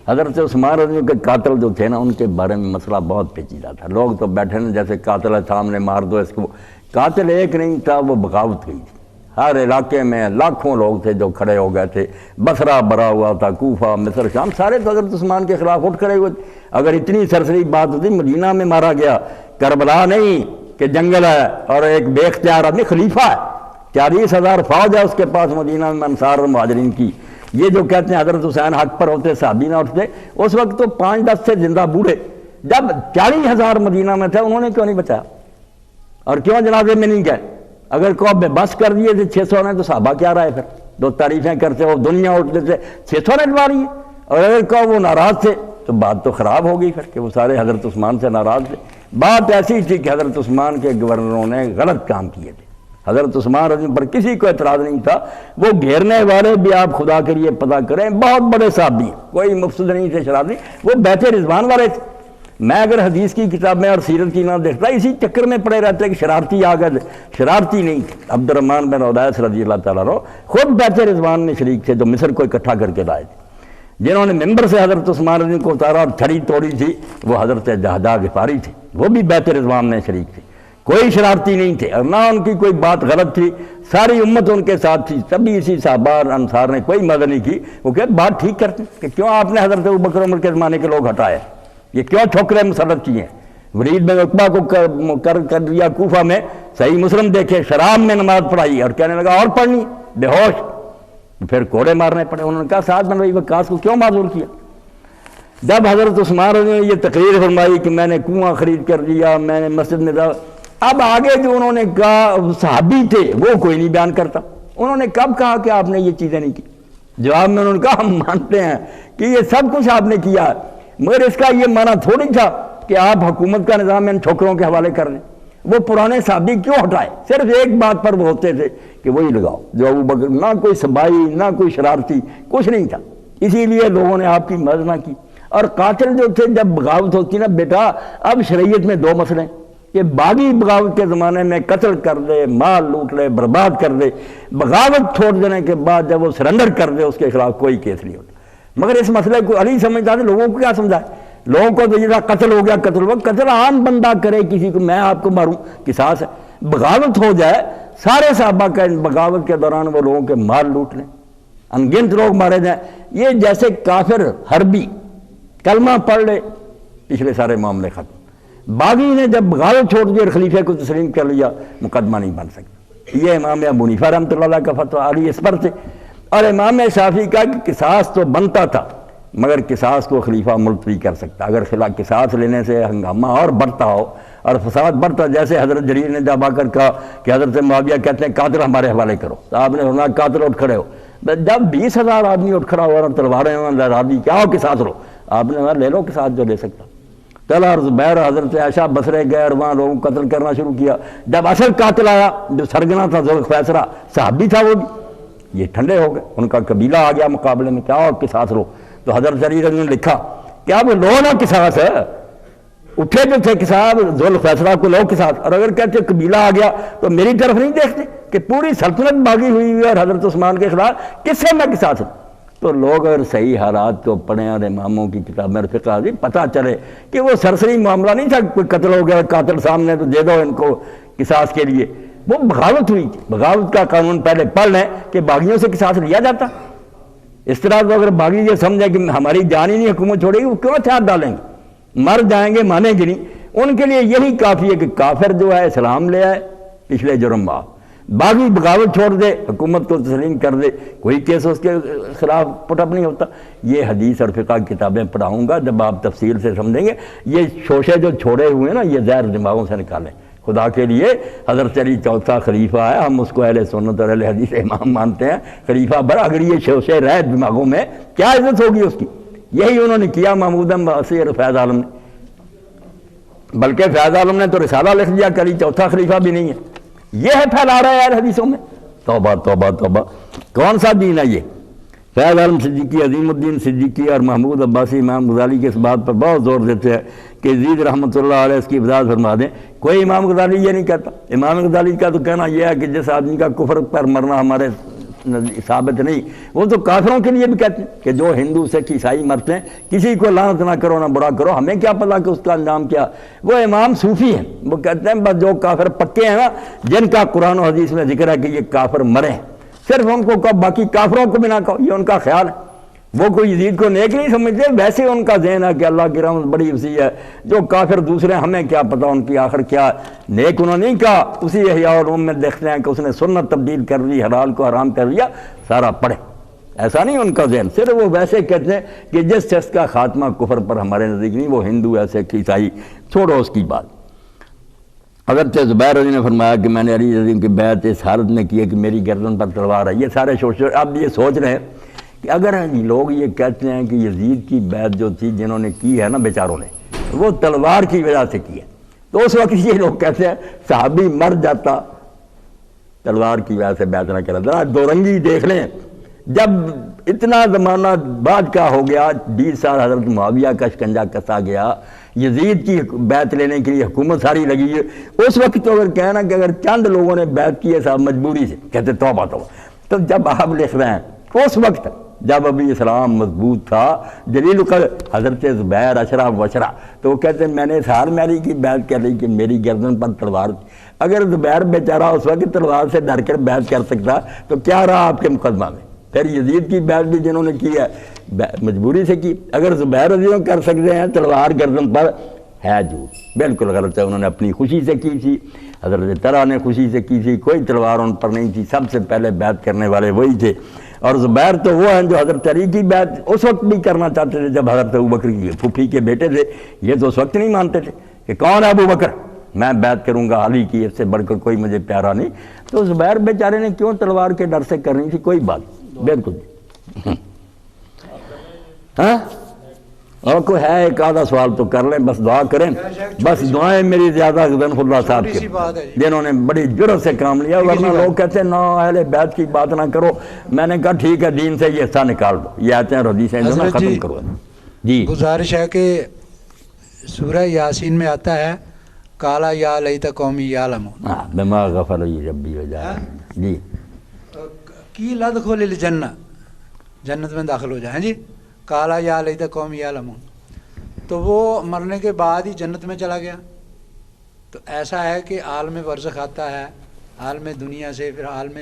حضرت عثمان رضی اللہ عنہ کے قاتل جو تھے نا، ان کے بارے میں مسئلہ بہت پیچیدہ تھا۔ لوگ تو بیٹھے نا جیسے قاتل ہے سامنے مار دو اس کو، قاتل ایک نہیں تھا، وہ بغاوت ہوئی تھی۔ ہر علاقے میں لاکھوں لوگ تھے جو کھڑے ہو گئے تھے، بصرہ بھرا ہوا تھا، کوفہ، مصر، شام، سارے تو حضرت عثمان کے خلاف اٹھ کھڑے ہوئے تھے۔ اگر اتنی سرسری بات ہوتی، مدینہ میں مارا گیا، کربلا نہیں کہ جنگل ہے اور ایک بے اختیار آدمی خلیفہ ہے، 40,000 فوج ہے اس کے پاس مدینہ میں انصار اور مہاجرین کی۔ یہ جو کہتے ہیں حضرت حسین حق پر ہوتے، صحابی نہ اٹھتے، اس وقت تو 5-10 سے زندہ بوڑھے، جب 40,000 مدینہ میں تھے انہوں نے کیوں نہیں بچایا؟ اور کیوں جنازے میں نہیں گئے؟ اگر کو بے بس کر دیے تھے 600 نے تو صحابہ کیا رہے؟ پھر دو تعریفیں کرتے ہو، دنیا اٹھتے تھے، 600 نے ڈوا رہی ہے، اور اگر کو وہ ناراض تھے تو بات تو خراب ہو گئی پھر کہ وہ سارے حضرت عثمان سے ناراض تھے۔ بات ایسی تھی کہ حضرت عثمان کے گورنروں نے غلط کام کیے تھے، حضرت عثمان رضی اللہ عنہ پر کسی کو اعتراض نہیں تھا، وہ گھیرنے والے بھی آپ خدا کے لیے پتہ کریں بہت بڑے صحابی ہیں، کوئی مفسد نہیں تھے شرارتی، وہ بیت رضوان والے تھے۔ میں اگر حدیث کی کتابیں اور سیرت کی نہ دیکھتا، اسی چکر میں پڑے رہتے کہ شرارتی آ گئے، شرارتی نہیں تھے۔ عبد الرحمن بن عدیس رضی اللہ تعالیٰ عنہ خود بیت رضوان میں شریک تھے، جو مصر کو اکٹھا کر کے لائے تھے۔ جنہوں نے ممبر سے حضرت عثمان رضی اللہ عنہ کو اتارا اور چھڑی توڑی تھی وہ حضرت جہدہ غفاری تھے، وہ بھی بیت رضوان میں شریک تھے، کوئی شرارتی نہیں تھے، اور نہ ان کی کوئی بات غلط تھی، ساری امت ان کے ساتھ تھی، تبھی اسی صحابہ انصار نے کوئی مدد نہیں کی۔ وہ کہ بات ٹھیک کرتے کہ کیوں آپ نے حضرت ابوبکر عمر کے زمانے کے لوگ ہٹائے، یہ کیوں ٹھوکریں مسلط کی ہیں؟ ولید بن عقبہ کو کر دیا کوفہ میں، صحیح مسلم دیکھے، شراب میں نماز پڑھائی اور کہنے لگا اور پڑھنی، بے ہوش، پھر کوڑے مارنے پڑے۔ انہوں نے کہا سعد بن ابی وقاص کو کیوں معذور کیا؟ جب حضرت عثمان نے یہ تقریر فرمائی کہ میں نے کنواں خرید کر دیا، میں نے مسجد میں اب آگے جو انہوں نے کہا صحابی تھے وہ کوئی نہیں بیان کرتا، انہوں نے کب کہا کہ آپ نے یہ چیزیں نہیں کی؟ جواب میں انہوں نے کہا ہم مانتے ہیں کہ یہ سب کچھ آپ نے کیا ہے، مگر اس کا یہ معنی تھوڑی تھا کہ آپ حکومت کا نظام ان چھوکروں کے حوالے کر دیں۔ وہ پرانے صحابی کیوں ہٹائے؟ صرف ایک بات پر وہ ہوتے تھے کہ وہی لگاؤ جو ابو بکر، نہ کوئی سبائی نہ کوئی شرارتی، کچھ نہیں تھا، اسی لیے لوگوں نے آپ کی مدد نہ کی۔ اور قاتل جو تھے جب بغاوت ہوتی نا بیٹا، اب شریعت میں دو مسئلے ہیں کہ باغی بغاوت کے زمانے میں قتل کر دے، مال لوٹ لے، برباد کر دے، بغاوت چھوڑ دینے کے بعد جب وہ سرنڈر کر دے اس کے خلاف کوئی کیس نہیں ہوتا۔ مگر اس مسئلے کو علی سمجھتا تھا، لوگوں کو کیا سمجھائے؟ لوگوں کو تو یہ قتل ہو گیا، قتل ہوا، قتل عام بندہ کرے کسی کو، میں آپ کو ماروں قصاص ہے۔ بغاوت ہو جائے، سارے صحابہ کا بغاوت کے دوران وہ لوگوں کے مال لوٹ لیں، انگنت لوگ مارے جائیں، یہ جیسے کافر حربی کلمہ پڑھ لے پچھلے سارے معاملے ختم۔ باغی نے جب بغاوت چھوڑ دی اور خلیفے کو تسلیم کر لیا، مقدمہ نہیں بن سکتا۔ یہ امام ابو حنیفہ رحمۃ اللہ علیہ کا فتویٰ علی اس پر تھے، اور امام شافعی کا کہ قصاص تو بنتا تھا مگر قصاص کو خلیفہ ملتوی کر سکتا، اگر قصاص لینے سے ہنگامہ اور بڑھتا ہو اور فساد بڑھتا، جیسے حضرت جریر نے جب آ کر کہا کہ حضرت معاویہ کہتے ہیں قاتل ہمارے حوالے کرو، تو آپ نے فرمایا قاتل اٹھ کھڑے ہو۔ جب 20,000 آدمی اٹھ کھڑا ہوا اور تلواریں لہرادی، کیا ہو قصاص لو، آپ نے کہا لے لو قصاص جو لے سکتا۔ چلا اور زبیر حضرت عائشہ بصرے گئے اور وہاں لوگوں کو قتل کرنا شروع کیا۔ جب اصل قاتل آیا جو سرگنا تھا ذوالخویسرہ، صحابی تھا وہ بھی، یہ ٹھنڈے ہو گئے، ان کا قبیلہ آ گیا مقابلے میں، کیا ہو قصاص لو۔ تو حضرت جریر نے لکھا کیا وہ لو نا قصاص ہے، اٹھے جو تھے قصاص ذوالخویسرہ کو لو قصاص، اور اگر کہتے قبیلہ آ گیا تو میری طرف نہیں دیکھتے کہ پوری سلطنت باغی ہوئی ہوئی ہے اور حضرت عثمان کے خلاف، کس سے میں قصاص ہوں؟ تو لوگ اگر صحیح حالات کو پڑھیں اور اماموں کی کتابیں اور فقہ بھی پتہ چلے کہ وہ سرسری معاملہ نہیں تھا، کوئی قتل ہو گیا قاتل سامنے تو دے دو ان کو قصاص کے لیے، وہ بغاوت ہوئی تھی۔ بغاوت کا قانون پہلے پڑھ لیں کہ باغیوں سے قصاص لیا جاتا۔ اس طرح تو اگر باغی یہ سمجھے کہ ہماری جان ہی نہیں حکومت چھوڑے گی، وہ کیوں ہتھیار ڈالیں گے؟ مر جائیں گے، مانیں گے نہیں۔ ان کے لیے یہی کافی ہے کہ کافر جو ہے اسلام لے آئے، پچھلے جرم معاف، باغی بغاوت چھوڑ دے، حکومت کو تسلیم کر دے، کوئی کیس اس کے خلاف پٹ اپ نہیں ہوتا۔ یہ حدیث اور فقہ کتابیں پڑھاؤں گا، جب آپ تفصیل سے سمجھیں گے۔ یہ شوشے جو چھوڑے ہوئے ہیں نا، یہ زہر دماغوں سے نکالیں خدا کے لیے۔ حضرت علی چوتھا خلیفہ ہے، ہم اس کو اہل سنت اور اہل حدیث امام مانتے ہیں، خلیفہ بڑا، اگر یہ شوشے رہے دماغوں میں کیا عزت ہوگی اس کی؟ یہی انہوں نے کیا محمود عباسی اور فیض عالم نے، بلکہ فیض عالم نے تو رسالہ لکھ دیا کہ علی چوتھا خلیفہ بھی نہیں ہے۔ یہ ہے پھیلا رہا ہے یار حدیثوں میں، توبہ توبہ توبہ، کون سا دین ہے یہ؟ فیض عالم صدیقی، عظیم الدین صدیقی اور محمود عباسی امام غزالی کے اس بات پر بہت زور دیتے ہیں کہ یزید رحمۃ اللہ علیہ اس کی وضاحت فرما دیں۔ کوئی امام غزالی یہ نہیں کہتا۔ امام غزالی کا تو کہنا یہ ہے کہ جس آدمی کا کفر پر مرنا ہمارے ثابت نہیں، وہ تو کافروں کے لیے بھی کہتے ہیں کہ جو ہندو سکھ عیسائی مرتے ہیں کسی کو لعنت نہ کرو نہ برا کرو، ہمیں کیا پتا کہ اس کا انجام کیا۔ وہ امام صوفی ہیں، وہ کہتے ہیں بس جو کافر پکے ہیں نا، جن کا قرآن و حدیث میں ذکر ہے کہ یہ کافر مرے ہیں، صرف ان کو کہو، باقی کافروں کو بھی نہ کہو، یہ ان کا خیال ہے۔ وہ کوئی یزید کو نیک نہیں سمجھتے، ویسے ان کا ذہن ہے کہ اللہ کی رحمت بڑی وسیع ہے، جو کافر دوسرے ہمیں کیا پتہ ان کی آخر کیا ہے۔ نیک انہوں نے نہیں کہا۔ اسی احیاء العلوم میں دیکھتے ہیں کہ اس نے سنت تبدیل کر دی، حلال کو حرام کر دیا، سارا پڑھے۔ ایسا نہیں ان کا ذہن، صرف وہ ویسے کہتے ہیں کہ جس شخص کا خاتمہ کفر پر ہمارے نزدیک نہیں، وہ ہندو ہے سکھ عیسائی، چھوڑو اس کی بات۔ حضرت زبیر رضی نے فرمایا کہ میں نے علی رضی کی بیعت اس حالت میں کی ہے کہ میری گردن پر تلوار ہے۔ یہ سارے اب یہ سوچ رہے ہیں کہ اگر لوگ یہ کہتے ہیں کہ یزید کی بیعت جو تھی جنہوں نے کی ہے نا بیچاروں نے، وہ تلوار کی وجہ سے کی ہے، تو اس وقت یہ لوگ کہتے ہیں صحابی مر جاتا تلوار کی وجہ سے بیعت نہ کرا۔ ذرا دو رنگی دیکھ لیں، جب اتنا زمانہ بعد کا ہو گیا، 20 سال حضرت معاویہ کا شکنجہ کسا گیا، یزید کی بیعت لینے کے لیے حکومت ساری لگی ہے، اس وقت تو اگر کہنا کہ اگر چند لوگوں نے بیعت کی ہے صاحب مجبوری سے، کہتے توبہ توبہ۔ تو جب آپ لکھ رہے ہیں اس وقت جب ابھی اسلام مضبوط تھا، جلیل القدر حضرت زبیر اشرا وشرا، تو وہ کہتے ہیں میں نے سار میری کی بیعت کر لی کہ میری گردن پر تلوار تھی۔ اگر زبیر بیچارہ اس وقت تلوار سے ڈر کر بیعت کر سکتا تو کیا رہا آپ کے مقدمہ میں؟ پھر یزید کی بیعت بھی جنہوں نے کی ہے مجبوری سے کی۔ اگر زبیر رضی اللہ کر سکتے ہیں تلوار گردن پر، ہے جھوٹ، بالکل غلط ہے۔ انہوں نے اپنی خوشی سے کی تھی، حضرت طلحہ نے خوشی سے کی تھی، کوئی تلوار ان پر نہیں تھی، سب سے پہلے بیعت کرنے والے وہی تھے۔ اور زبیر تو وہ ہیں جو حضرت علی کی بیعت اس وقت بھی کرنا چاہتے تھے جب حضرت ابوبکر کی پھوپھی کے بیٹے تھے، یہ تو اس وقت نہیں مانتے تھے کہ کون ہے ابوبکر، میں بیعت کروں گا علی کی، اس سے بڑھ کر کوئی مجھے پیارا نہیں۔ تو زبیر بیچارے نے کیوں تلوار کے ڈر سے کرنی تھی؟ کوئی بات بالکل ہاں اور کوئی ہے ایک آدھا سوال تو کر لیں، بس دعا کریں، بس دعائیں میری زیادہ غضنف اللہ صاحب چھوٹی کے سی بات ہے جی۔ جنہوں نے بڑی جرت سے کام لیا، ورنہ لوگ کہتے ہیں نہ اہل بیت کی بات نہ کرو، میں نے کہا ٹھیک ہے دین سے یہ حصہ نکال دو، یہ آیتیں اور حدیثیں جو نا حضرت ختم جی، کرو جی۔ گزارش ہے کہ سورہ یاسین میں آتا ہے کالا یا لیت قومی یعلمون، ہاں بما غفر لی ربی وجاہ جی کی لدخل الجنہ، جنت میں داخل ہو جائیں جی، کالا یا لیت قومی یعلمون، تو وہ مرنے کے بعد ہی جنت میں چلا گیا۔ تو ایسا ہے کہ عالم برزخ آتا ہے، عالم دنیا سے پھر عالم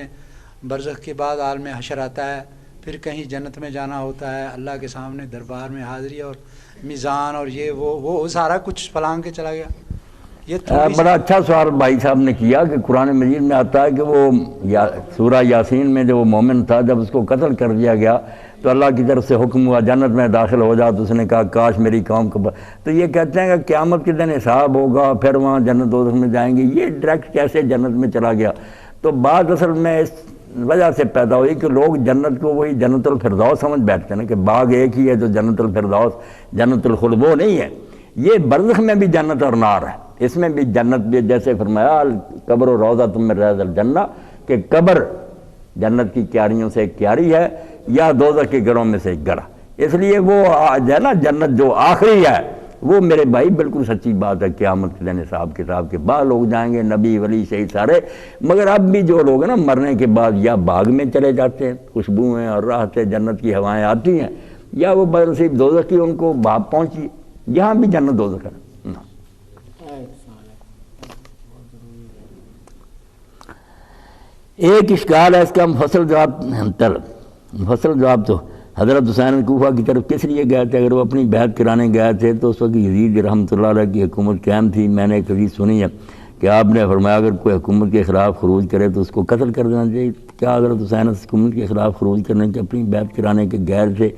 برزخ کے بعد عالم حشر آتا ہے، پھر کہیں جنت میں جانا ہوتا ہے، اللہ کے سامنے دربار میں حاضری اور میزان اور یہ وہ سارا کچھ پلانگ کے چلا گیا۔ یہ تھوڑی سی- بڑا اچھا سوال بھائی صاحب نے کیا کہ قرآن مجید میں آتا ہے کہ وہ سورہ یاسین میں جو وہ مومن تھا جب اس کو قتل کر دیا گیا تو اللہ کی طرف سے حکم ہوا جنت میں داخل ہو جا، تو اس نے کہا کاش میری قوم کو تو یہ کہتے ہیں کہ قیامت کے دن حساب ہوگا، پھر وہاں جنت دوزخ میں جائیں گے، یہ ڈائریکٹ کیسے جنت میں چلا گیا؟ تو بات اصل میں اس وجہ سے پیدا ہوئی کہ لوگ جنت کو وہی جنت الفردوس سمجھ بیٹھتے ہیں نا کہ باغ ایک ہی ہے جو جنت الفردوس، جنت الخلد وہ نہیں ہے، یہ برزخ میں بھی جنت اور نار ہے، اس میں بھی جنت بھی، جیسے فرمایا قبر و روضہ تم من ریاض الجنہ، کہ قبر جنت کی کیاریوں سے ایک کیاری ہے یا دوزخ کے گڑھوں میں سے ایک گڑھ، اس لیے وہ جو ہے نا جنت جو آخری ہے وہ میرے بھائی بالکل سچی بات ہے، قیامت کے دن حساب کتاب کے بعد لوگ جائیں گے، نبی ولی شہید سارے، مگر اب بھی جو لوگ ہیں نا مرنے کے بعد یا باغ میں چلے جاتے ہیں، خوشبوئیں اور راحت سے جنت کی ہوائیں آتی ہیں، یا وہ بنصیب دوزخ کی ان کو بھاپ پہنچی، یہاں بھی جنت دوزخ ہے۔ ایک اشکال ہے اس کا مفصل جواب تو حضرت حسین کوفہ کی طرف کس لیے گئے تھے؟ اگر وہ اپنی بیعت کرانے گئے تھے تو اس وقت یزید رحمۃ اللہ علیہ کی حکومت قائم تھی۔ میں نے ایک حدیث سنی ہے کہ آپ نے فرمایا اگر کوئی حکومت کے خلاف خروج کرے تو اس کو قتل کر دینا چاہیے۔ کیا حضرت حسین اس حکومت کے خلاف خروج کرنے کے اپنی بیعت کرانے کے غیر تھے؟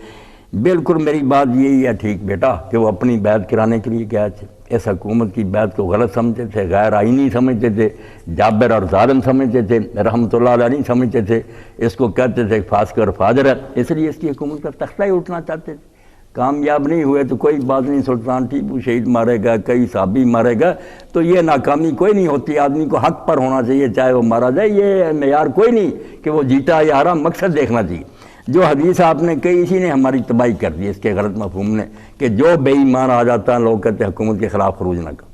بالکل میری بات یہی ہے ٹھیک بیٹا کہ وہ اپنی بیعت کرانے کے لیے گئے تھے، اس حکومت کی بیعت کو غلط سمجھتے تھے، غیر آئینی سمجھتے تھے، جابر اور ظالم سمجھتے تھے، رحمۃ اللہ علیہ نہیں سمجھتے تھے، اس کو کہتے تھے فاسق اور فاجر ہے، اس لیے اس کی حکومت کا تختہ ہی اٹھنا چاہتے تھے۔ کامیاب نہیں ہوئے تو کوئی بات نہیں، سلطان ٹیپو شہید مارے گا، کئی صحابی مارے گا، تو یہ ناکامی کوئی نہیں ہوتی، آدمی کو حق پر ہونا چاہیے چاہے وہ مارا جائے، یہ معیار کوئی نہیں کہ وہ جیتا یا ہارا، مقصد دیکھنا چاہیے۔ جو حدیث آپ نے کہی اسی نے ہماری تباہی کر دی، اس کے غلط مفہوم نے کہ جو بے ایمان آ جاتا ہے لوگ کہتے ہیں حکومت کے خلاف خروج نہ کرو۔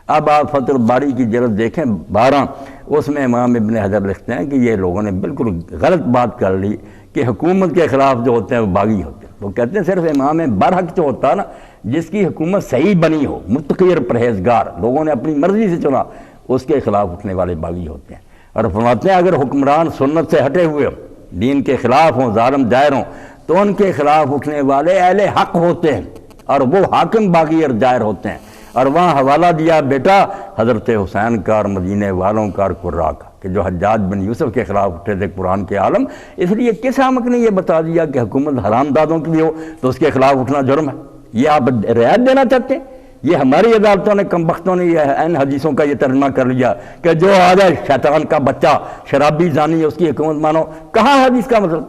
اب آپ فتح الباری کی جلد دیکھیں 12، اس میں امام ابن حجر لکھتے ہیں کہ یہ لوگوں نے بالکل غلط بات کر لی کہ حکومت کے خلاف جو ہوتے ہیں وہ باغی ہوتے ہیں۔ وہ کہتے ہیں صرف امام برحق جو ہوتا ہے نا، جس کی حکومت صحیح بنی ہو، متقی اور پرہیزگار، لوگوں نے اپنی مرضی سے چنا، اس کے خلاف اٹھنے والے باغی ہوتے ہیں۔ اور فرماتے ہیں اگر حکمران سنت سے ہٹے ہوئے ہوں، دین کے خلاف ہوں، ظالم جائر ہوں، تو ان کے خلاف اٹھنے والے اہل حق ہوتے ہیں اور وہ حاکم باغی اور جائر ہوتے ہیں۔ اور وہاں حوالہ دیا بیٹا حضرت حسین کا اور مدینے والوں کا اور قراء کا کہ جو حجاج بن یوسف کے خلاف اٹھے تھے قرآن کے عالم، اس لیے کس احمق نے یہ بتا دیا کہ حکومت حرام دادوں کے لیے ہو تو اس کے خلاف اٹھنا جرم ہے؟ یہ آپ رعایت دینا چاہتے ہیں؟ یہ ہماری عدالتوں نے کم بختوں نے ان حدیثوں کا یہ ترجمہ کر لیا کہ جو آ جائے شیطان کا بچہ شرابی زانی اس کی حکومت مانو۔ کہاں ہے حدیث کا مطلب؟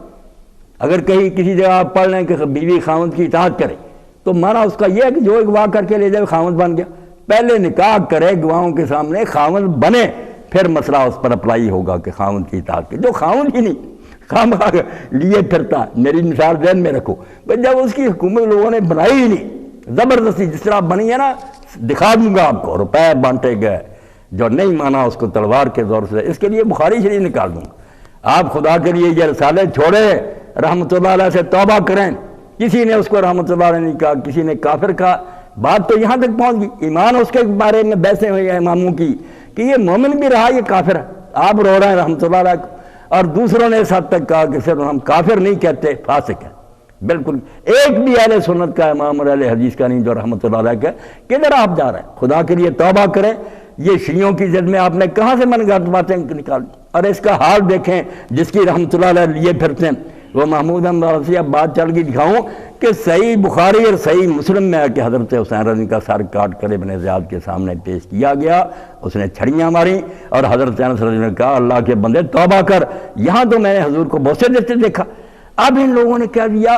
اگر کہیں کسی جگہ آپ پڑھ لیں کہ بیوی خاوند کی اطاعت کرے تو مانا اس کا یہ ہے کہ جو اغوا کر کے لے جائے خاوند بن گیا۔ پہلے نکاح کرے گواہوں کے سامنے، خاوند بنے، پھر مسئلہ اس پر اپلائی ہوگا کہ خاوند کی اطاعت کرے۔ جو خاوند ہی نہیں خام لیے پھرتا، میری مثال ذہن میں رکھو، جب اس کی حکومت لوگوں نے بنائی ہی نہیں، زبردستی جس طرح بنی ہے نا، دکھا دوں گا آپ کو، روپے بانٹے گئے، جو نہیں مانا اس کو تلوار کے زور سے، اس کے لیے بخاری شریف نکال دوں گا۔ آپ خدا کے لیے یہ رسالے چھوڑے، رحمۃ اللہ علیہ سے توبہ کریں۔ کسی نے اس کو رحمۃ اللہ علیہ نہیں کہا، کسی نے کافر کہا، بات تو یہاں تک پہنچ گئی۔ ایمان اس کے بارے میں بحثیں ہوئی ہیں اماموں کی کہ یہ مومن بھی رہا، یہ کافر ہے، آپ رو رہے ہیں رحمۃ اللہ علیہ کو، اور دوسروں نے اس حد تک کہا کہ صرف ہم کافر نہیں کہتے، فاسق ہے۔ بالکل ایک بھی اہل سنت کا امام اور اہل حدیث کا نہیں جو رحمۃ اللہ علیہ کا۔ کدھر آپ جا رہے ہیں؟ خدا کے لیے توبہ کریں۔ یہ شیعوں کی زد میں آپ نے کہاں سے من گھڑت باتیں نکال، اور اس کا حال دیکھیں جس کی رحمۃ اللہ علیہ لیے پھرتے ہیں وہ محمود احمد عاصی۔ اب بات چل گئی، دکھاؤں کہ صحیح بخاری اور صحیح مسلم میں ہے کہ حضرت حسین رضی کا سر کاٹ کر ابن زیاد کے سامنے پیش کیا گیا، اس نے چھڑیاں ماری اور حضرت انس رضی نے کہا اللہ کے بندے توبہ کر۔ یہاں تو میں نے حضور کو بوسے دیتے دیکھا، اب ان لوگوں نے کیا دیا،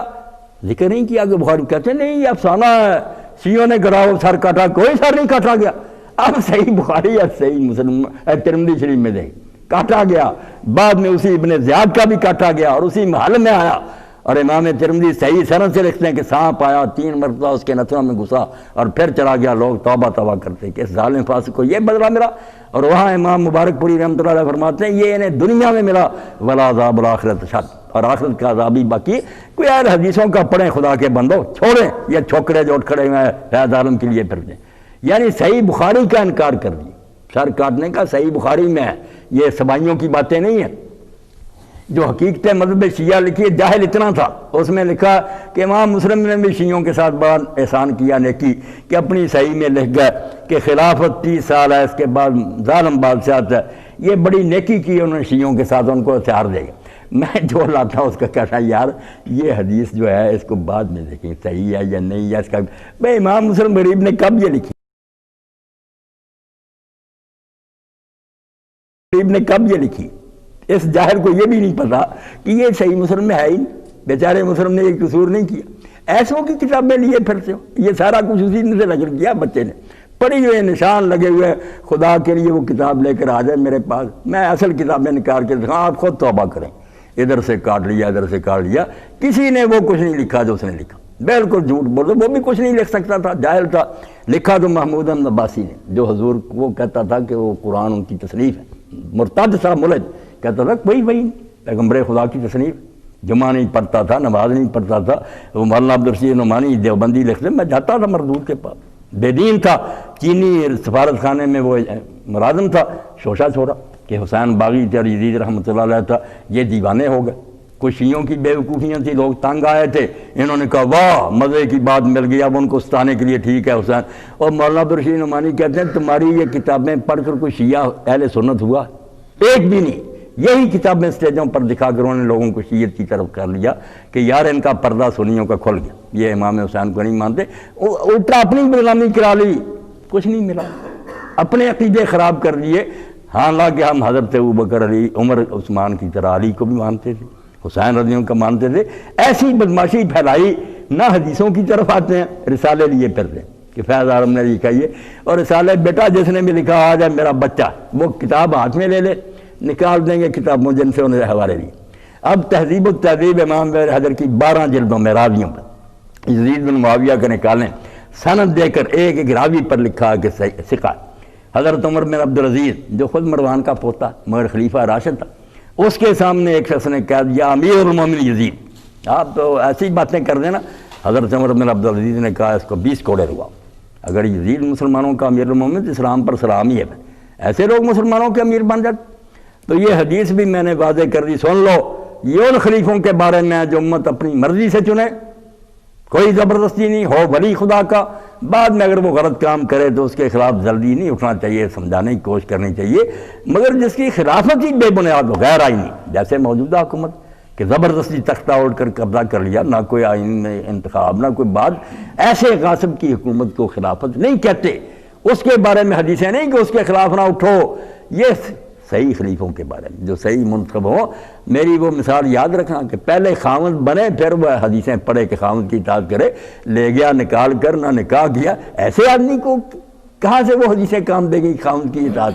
ذکر نہیں کیا کہ بخاری کہتے ہیں نہیں یہ افسانہ ہے، شیعوں نے گراؤ سر کاٹا، کوئی سر نہیں کاٹا گیا۔ اب صحیح بخاری اور صحیح مسلم ترمذی شریف میں دے کاٹا گیا، بعد میں اسی ابن زیاد کا بھی کاٹا گیا اور اسی محل میں آیا، اور امام ترمذی صحیح سند سے لکھتے ہیں کہ سانپ آیا 3 مرتبہ اس کے نتنوں میں گھسا اور پھر چلا گیا، لوگ توبہ توبہ کرتے کہ اس ظالم فاسق کو یہ بدلہ ملا۔ اور وہاں امام مبارک پوری رحمۃ اللہ علیہ فرماتے ہیں یہ انہیں دنیا میں ملا، ولا عذاب الآخرت اشد، اور آخرت کا عذاب ہی باقی۔ کوئی یار حدیثوں کا پڑھیں خدا کے بندو، چھوڑیں یہ چھوکرے جو اٹھ کھڑے ہوئے ہیں فیض عالم کے لیے پھرتے ہیں، یعنی صحیح بخاری کا انکار کر دیا، سر کاٹنے کا صحیح بخاری میں ہے، یہ سبائیوں کی باتیں نہیں ہیں۔ جو حقیقت مذہب شیعہ لکھی ہے، جاہل اتنا تھا، اس میں لکھا کہ امام مسلم نے بھی شیعوں کے ساتھ بڑا احسان کیا نیکی کہ اپنی صحیح میں لکھ گئے کہ خلافت 30 سال ہے، اس کے بعد ظالم بادشاہت ہے، یہ بڑی نیکی کی انہوں نے شیعوں کے ساتھ، ان کو ہتھیار دے گا۔ میں جو لاتا ہوں اس کا کہتا یار یہ حدیث جو ہے اس کو بعد میں دیکھیں صحیح ہے یا نہیں ہے، اس کا بھائی امام مسلم غریب نے کب یہ لکھی، غریب نے کب یہ لکھی؟ اس جاہل کو یہ بھی نہیں پتا کہ یہ صحیح مسلم میں ہے ہی نہیں، بیچارے مسلم نے یہ قصور نہیں کیا، ایسوں کی کتابیں لیے پھرتے ہو، یہ سارا کچھ اسی سے نقل کیا بچے نے، پڑھی ہوئے نشان لگے ہوئے، خدا کے لیے وہ کتاب لے کر آ جائے میرے پاس، میں اصل کتابیں نکال کے دکھاؤں، آپ خود توبہ کریں، ادھر سے کاٹ لیا ادھر سے کاٹ لیا، کسی نے وہ کچھ نہیں لکھا جو اس نے لکھا، بالکل جھوٹ بول رہا، وہ بھی کچھ نہیں لکھ سکتا تھا، جاہل تھا، لکھا تو محمود احمد عباسی نے، جو حضور وہ کہتا تھا کہ وہ قرآن ان کی تصنیف ہے، مرتد سا ملج کہتا تھا کوئی وہی پیغمبر خدا کی تصنیف، جمعہ نہیں پڑھتا تھا، نماز نہیں پڑھتا تھا، وہ مولانا عبدالرشید نعمانی دیوبندی لکھتے، میں جاتا تھا مردود کے پاس، بے دین تھا، چینی سفارت خانے میں وہ ملازم تھا، شوشہ چھوڑا کہ حسین باغی تھے اور یزید رحمۃ اللہ علیہ تھا، یہ دیوانے ہو گئے، کچھ شیعوں کی بے وقوفیاں تھی، لوگ تنگ آئے تھے، انہوں نے کہا واہ مزے کی بات مل گئی، اب ان کو ستانے کے لیے ٹھیک ہے حسین، اور مولانا عبدالرشید نعمانی کہتے ہیں تمہاری یہ کتابیں پڑھ کر کوئی شیعہ اہل سنت ہوا ایک بھی نہیں، یہی کتابیں اسٹیجوں پر دکھا کر انہوں نے لوگوں کو شیعت کی طرف کر لیا کہ یار ان کا پردہ سنیوں کا کھل گیا، یہ امام حسین کو نہیں مانتے، الٹا اپنی غلامی کرا لی، کچھ نہیں ملا، اپنے عقیدے خراب کر لیے، حالانکہ ہم حضرت ابوبکر علی عمر عثمان کی طرح علی کو بھی مانتے تھے، حسین رضی اللہ کا مانتے تھے، ایسی بدماشی پھیلائی، نہ حدیثوں کی طرف آتے ہیں، رسالے لیے پھرتے ہیں کہ فیض عالم نے لکھا یہ، اور رسالے بیٹا جس نے بھی لکھا آ جائے میرا بچہ، وہ کتاب ہاتھ میں لے لے، نکال دیں گے کتابوں جن سے انہیں حوالے دی۔ اب تہذیب التہذیب امام حیدر کی 12 جلدوں میں راویوں پر یزید بن معاویہ کے نکالیں، سند دے کر ایک ایک راوی پر لکھا کہ ثقہ حضرت عمر بن عبدالعزیز جو خود مروان کا پوتا مگر خلیفہ راشد تھا، اس کے سامنے ایک شخص نے کہہ دیا امیر المومنین یزید، آپ تو ایسی باتیں کر دینا، حضرت عمر بن عبدالعزیز نے کہا اس کو 20 کوڑے ہوا، اگر یزید مسلمانوں کا امیر المومنین اسلام پر سلام ہی ہے، ایسے لوگ مسلمانوں کے امیر بن جاتے۔ تو یہ حدیث بھی میں نے واضح کر دی، سن لو، یہ ان خلیفوں کے بارے میں جو امت اپنی مرضی سے چنے، کوئی زبردستی نہیں ہو، ولی خدا کا، بعد میں اگر وہ غلط کام کرے تو اس کے خلاف جلدی نہیں اٹھنا چاہیے، سمجھانے کی کوشش کرنی چاہیے، مگر جس کی خلافت ہی بے بنیاد ہو، غیر آئینی، جیسے موجودہ حکومت کہ زبردستی تختہ اٹھ کر قبضہ کر لیا، نہ کوئی آئین میں انتخاب نہ کوئی بات، ایسے غاصب کی حکومت کو خلافت نہیں کہتے، اس کے بارے میں حدیثیں نہیں کہ اس کے خلاف نہ اٹھو، یہ صحیح خلیفوں کے بارے میں جو صحیح منتخب ہو۔ میری وہ مثال یاد رکھنا کہ پہلے خاوند بنے پھر وہ حدیثیں پڑھے کہ خاوند کی اطاعت کرے، لے گیا نکال کر نہ نکاح کیا، ایسے آدمی کو کہاں سے وہ حدیثیں کام دے گی خاوند کی اطاعت؟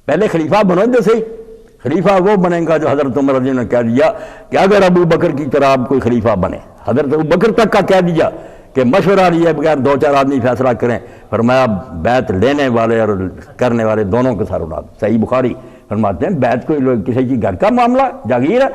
پہلے خلیفہ بنو تو صحیح، خلیفہ وہ بنے گا جو حضرت عمر رضی اللہ عنہ نے کہہ دیا کہ اگر ابو بکر کی طرح آپ کوئی خلیفہ بنے، حضرت ابو بکر تک کا کہہ دیا کہ مشورہ لیے بغیر 2-4 آدمی فیصلہ کریں، فرمایا بیعت لینے والے اور کرنے والے دونوں کے ساتھ اڑا، صحیح بخاری فرماتے ہیں بیعت کوئی لوگ کسی کی گھر کا معاملہ جاگیر ہے،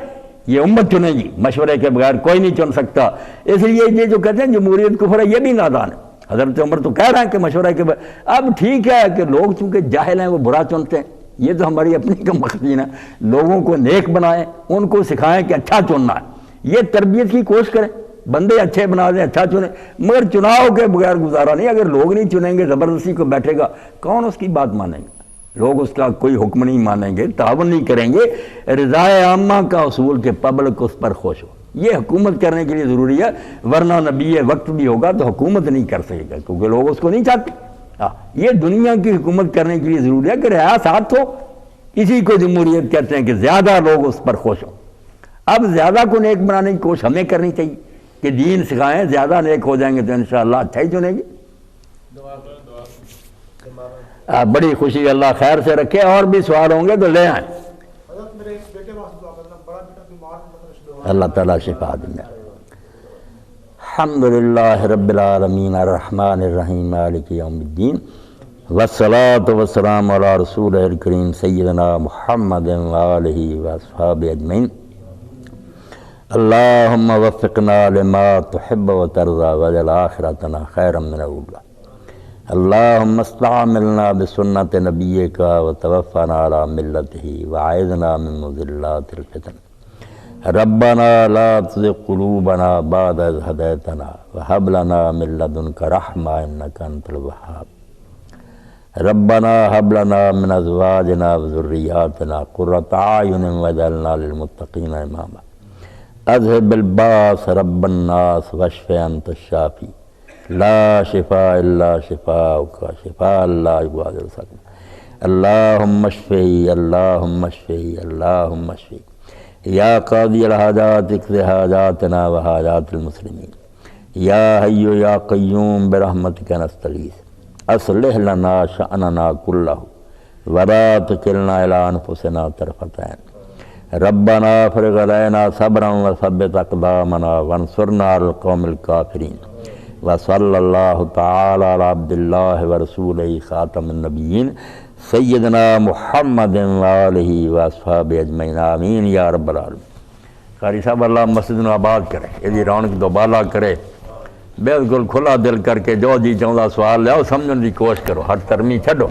یہ امت چنے گی، مشورے کے بغیر کوئی نہیں چن سکتا، اس لیے یہ جو کہتے ہیں جمہوریت کفر ہے یہ بھی نادان ہے، حضرت عمر تو کہہ رہے ہیں کہ مشورے کے بغیر، اب ٹھیک ہے کہ لوگ چونکہ جاہل ہیں وہ برا چنتے ہیں، یہ تو ہماری اپنی کم بختی ہے، لوگوں کو نیک بنائیں، ان کو سکھائیں کہ اچھا چننا ہے، یہ تربیت کی کوشش کریں، بندے اچھے بنا دیں، اچھا چنیں، مگر چناؤ کے بغیر گزارا نہیں، اگر لوگ نہیں چنیں گے زبردستی کو بیٹھے گا، کون اس کی بات مانیں گے؟ لوگ اس کا کوئی حکم نہیں مانیں گے، تعاون نہیں کریں گے، رضائے عامہ کا اصول کے پبلک اس پر خوش ہو، یہ حکومت کرنے کے لیے ضروری ہے، ورنہ نبی وقت بھی ہوگا تو حکومت نہیں کر سکے گا کیونکہ لوگ اس کو نہیں چاہتے، یہ دنیا کی حکومت کرنے کے لیے ضروری ہے کہ رعایا ساتھ ہو، اسی کو جمہوریت کہتے ہیں کہ زیادہ لوگ اس پر خوش ہوں۔ اب زیادہ کو نیک بنانے کی کوشش ہمیں کرنی چاہیے کہ دین سکھائیں، زیادہ نیک ہو جائیں گے تو انشاءاللہ اچھا ہی چنیں گے۔ بڑی خوشی، اللہ خیر سے رکھے، اور بھی سوال ہوں گے تو لے آئیں۔ اللہ تعالیٰ شفا دیں۔ الحمدللہ رب العالمین الرحمن الرحیم مالک یوم الدین والصلاة والسلام علی رسول الکریم سیدنا محمد وآلہ واصحابہ اجمعین۔ اللہم وفقنا لما تحب وترضى واجعل آخرتنا خیرا من الاولى۔ اللہم استعملنا بسنت نبیک وتوفنا علی ملتہ وعیذنا من مضلات الفتن۔ ربنا لا تزغ قلوبنا بعد إذ هديتنا وهب لنا من لدنك رحمة إنك أنت الوهاب۔ ربنا هب لنا من أزواجنا وذرياتنا قرة أعين واجعلنا للمتقين إماما۔ أذهب الباس رب الناس واشف أنت الشافي لا شفاء إلا شفاؤك شفاء لا يغادر سقما۔ اللهم اشفه اللهم اشفه اللهم اشفه یا قاضی الحاجات اقض حاجاتنا وحاجات المسلمین یا حی یا قیوم برحمتک نستغیث اصلح لنا شأننا کلہ ولا تکلنا الی انفسنا طرفۃ عین۔ ربنا افرغ علینا صبرا وثبت اقدامنا وانصرنا علی القوم الکافرین۔ وصلی اللہ تعالی علی عبد اللہ ورسولہ خاتم النبیین سیدنا محمد وآلہ واصحابہ اجمعین آمین یا رب العالمین۔ قاری صاحب اللہ مسجد نو آباد کرے، یہ رونق دوبالا کرے، بالکل کھلا دل کر کے جو جی چاہتا سوال لیاؤ، سمجھنے کی کوشش کرو، ہر ترمی چھڈو۔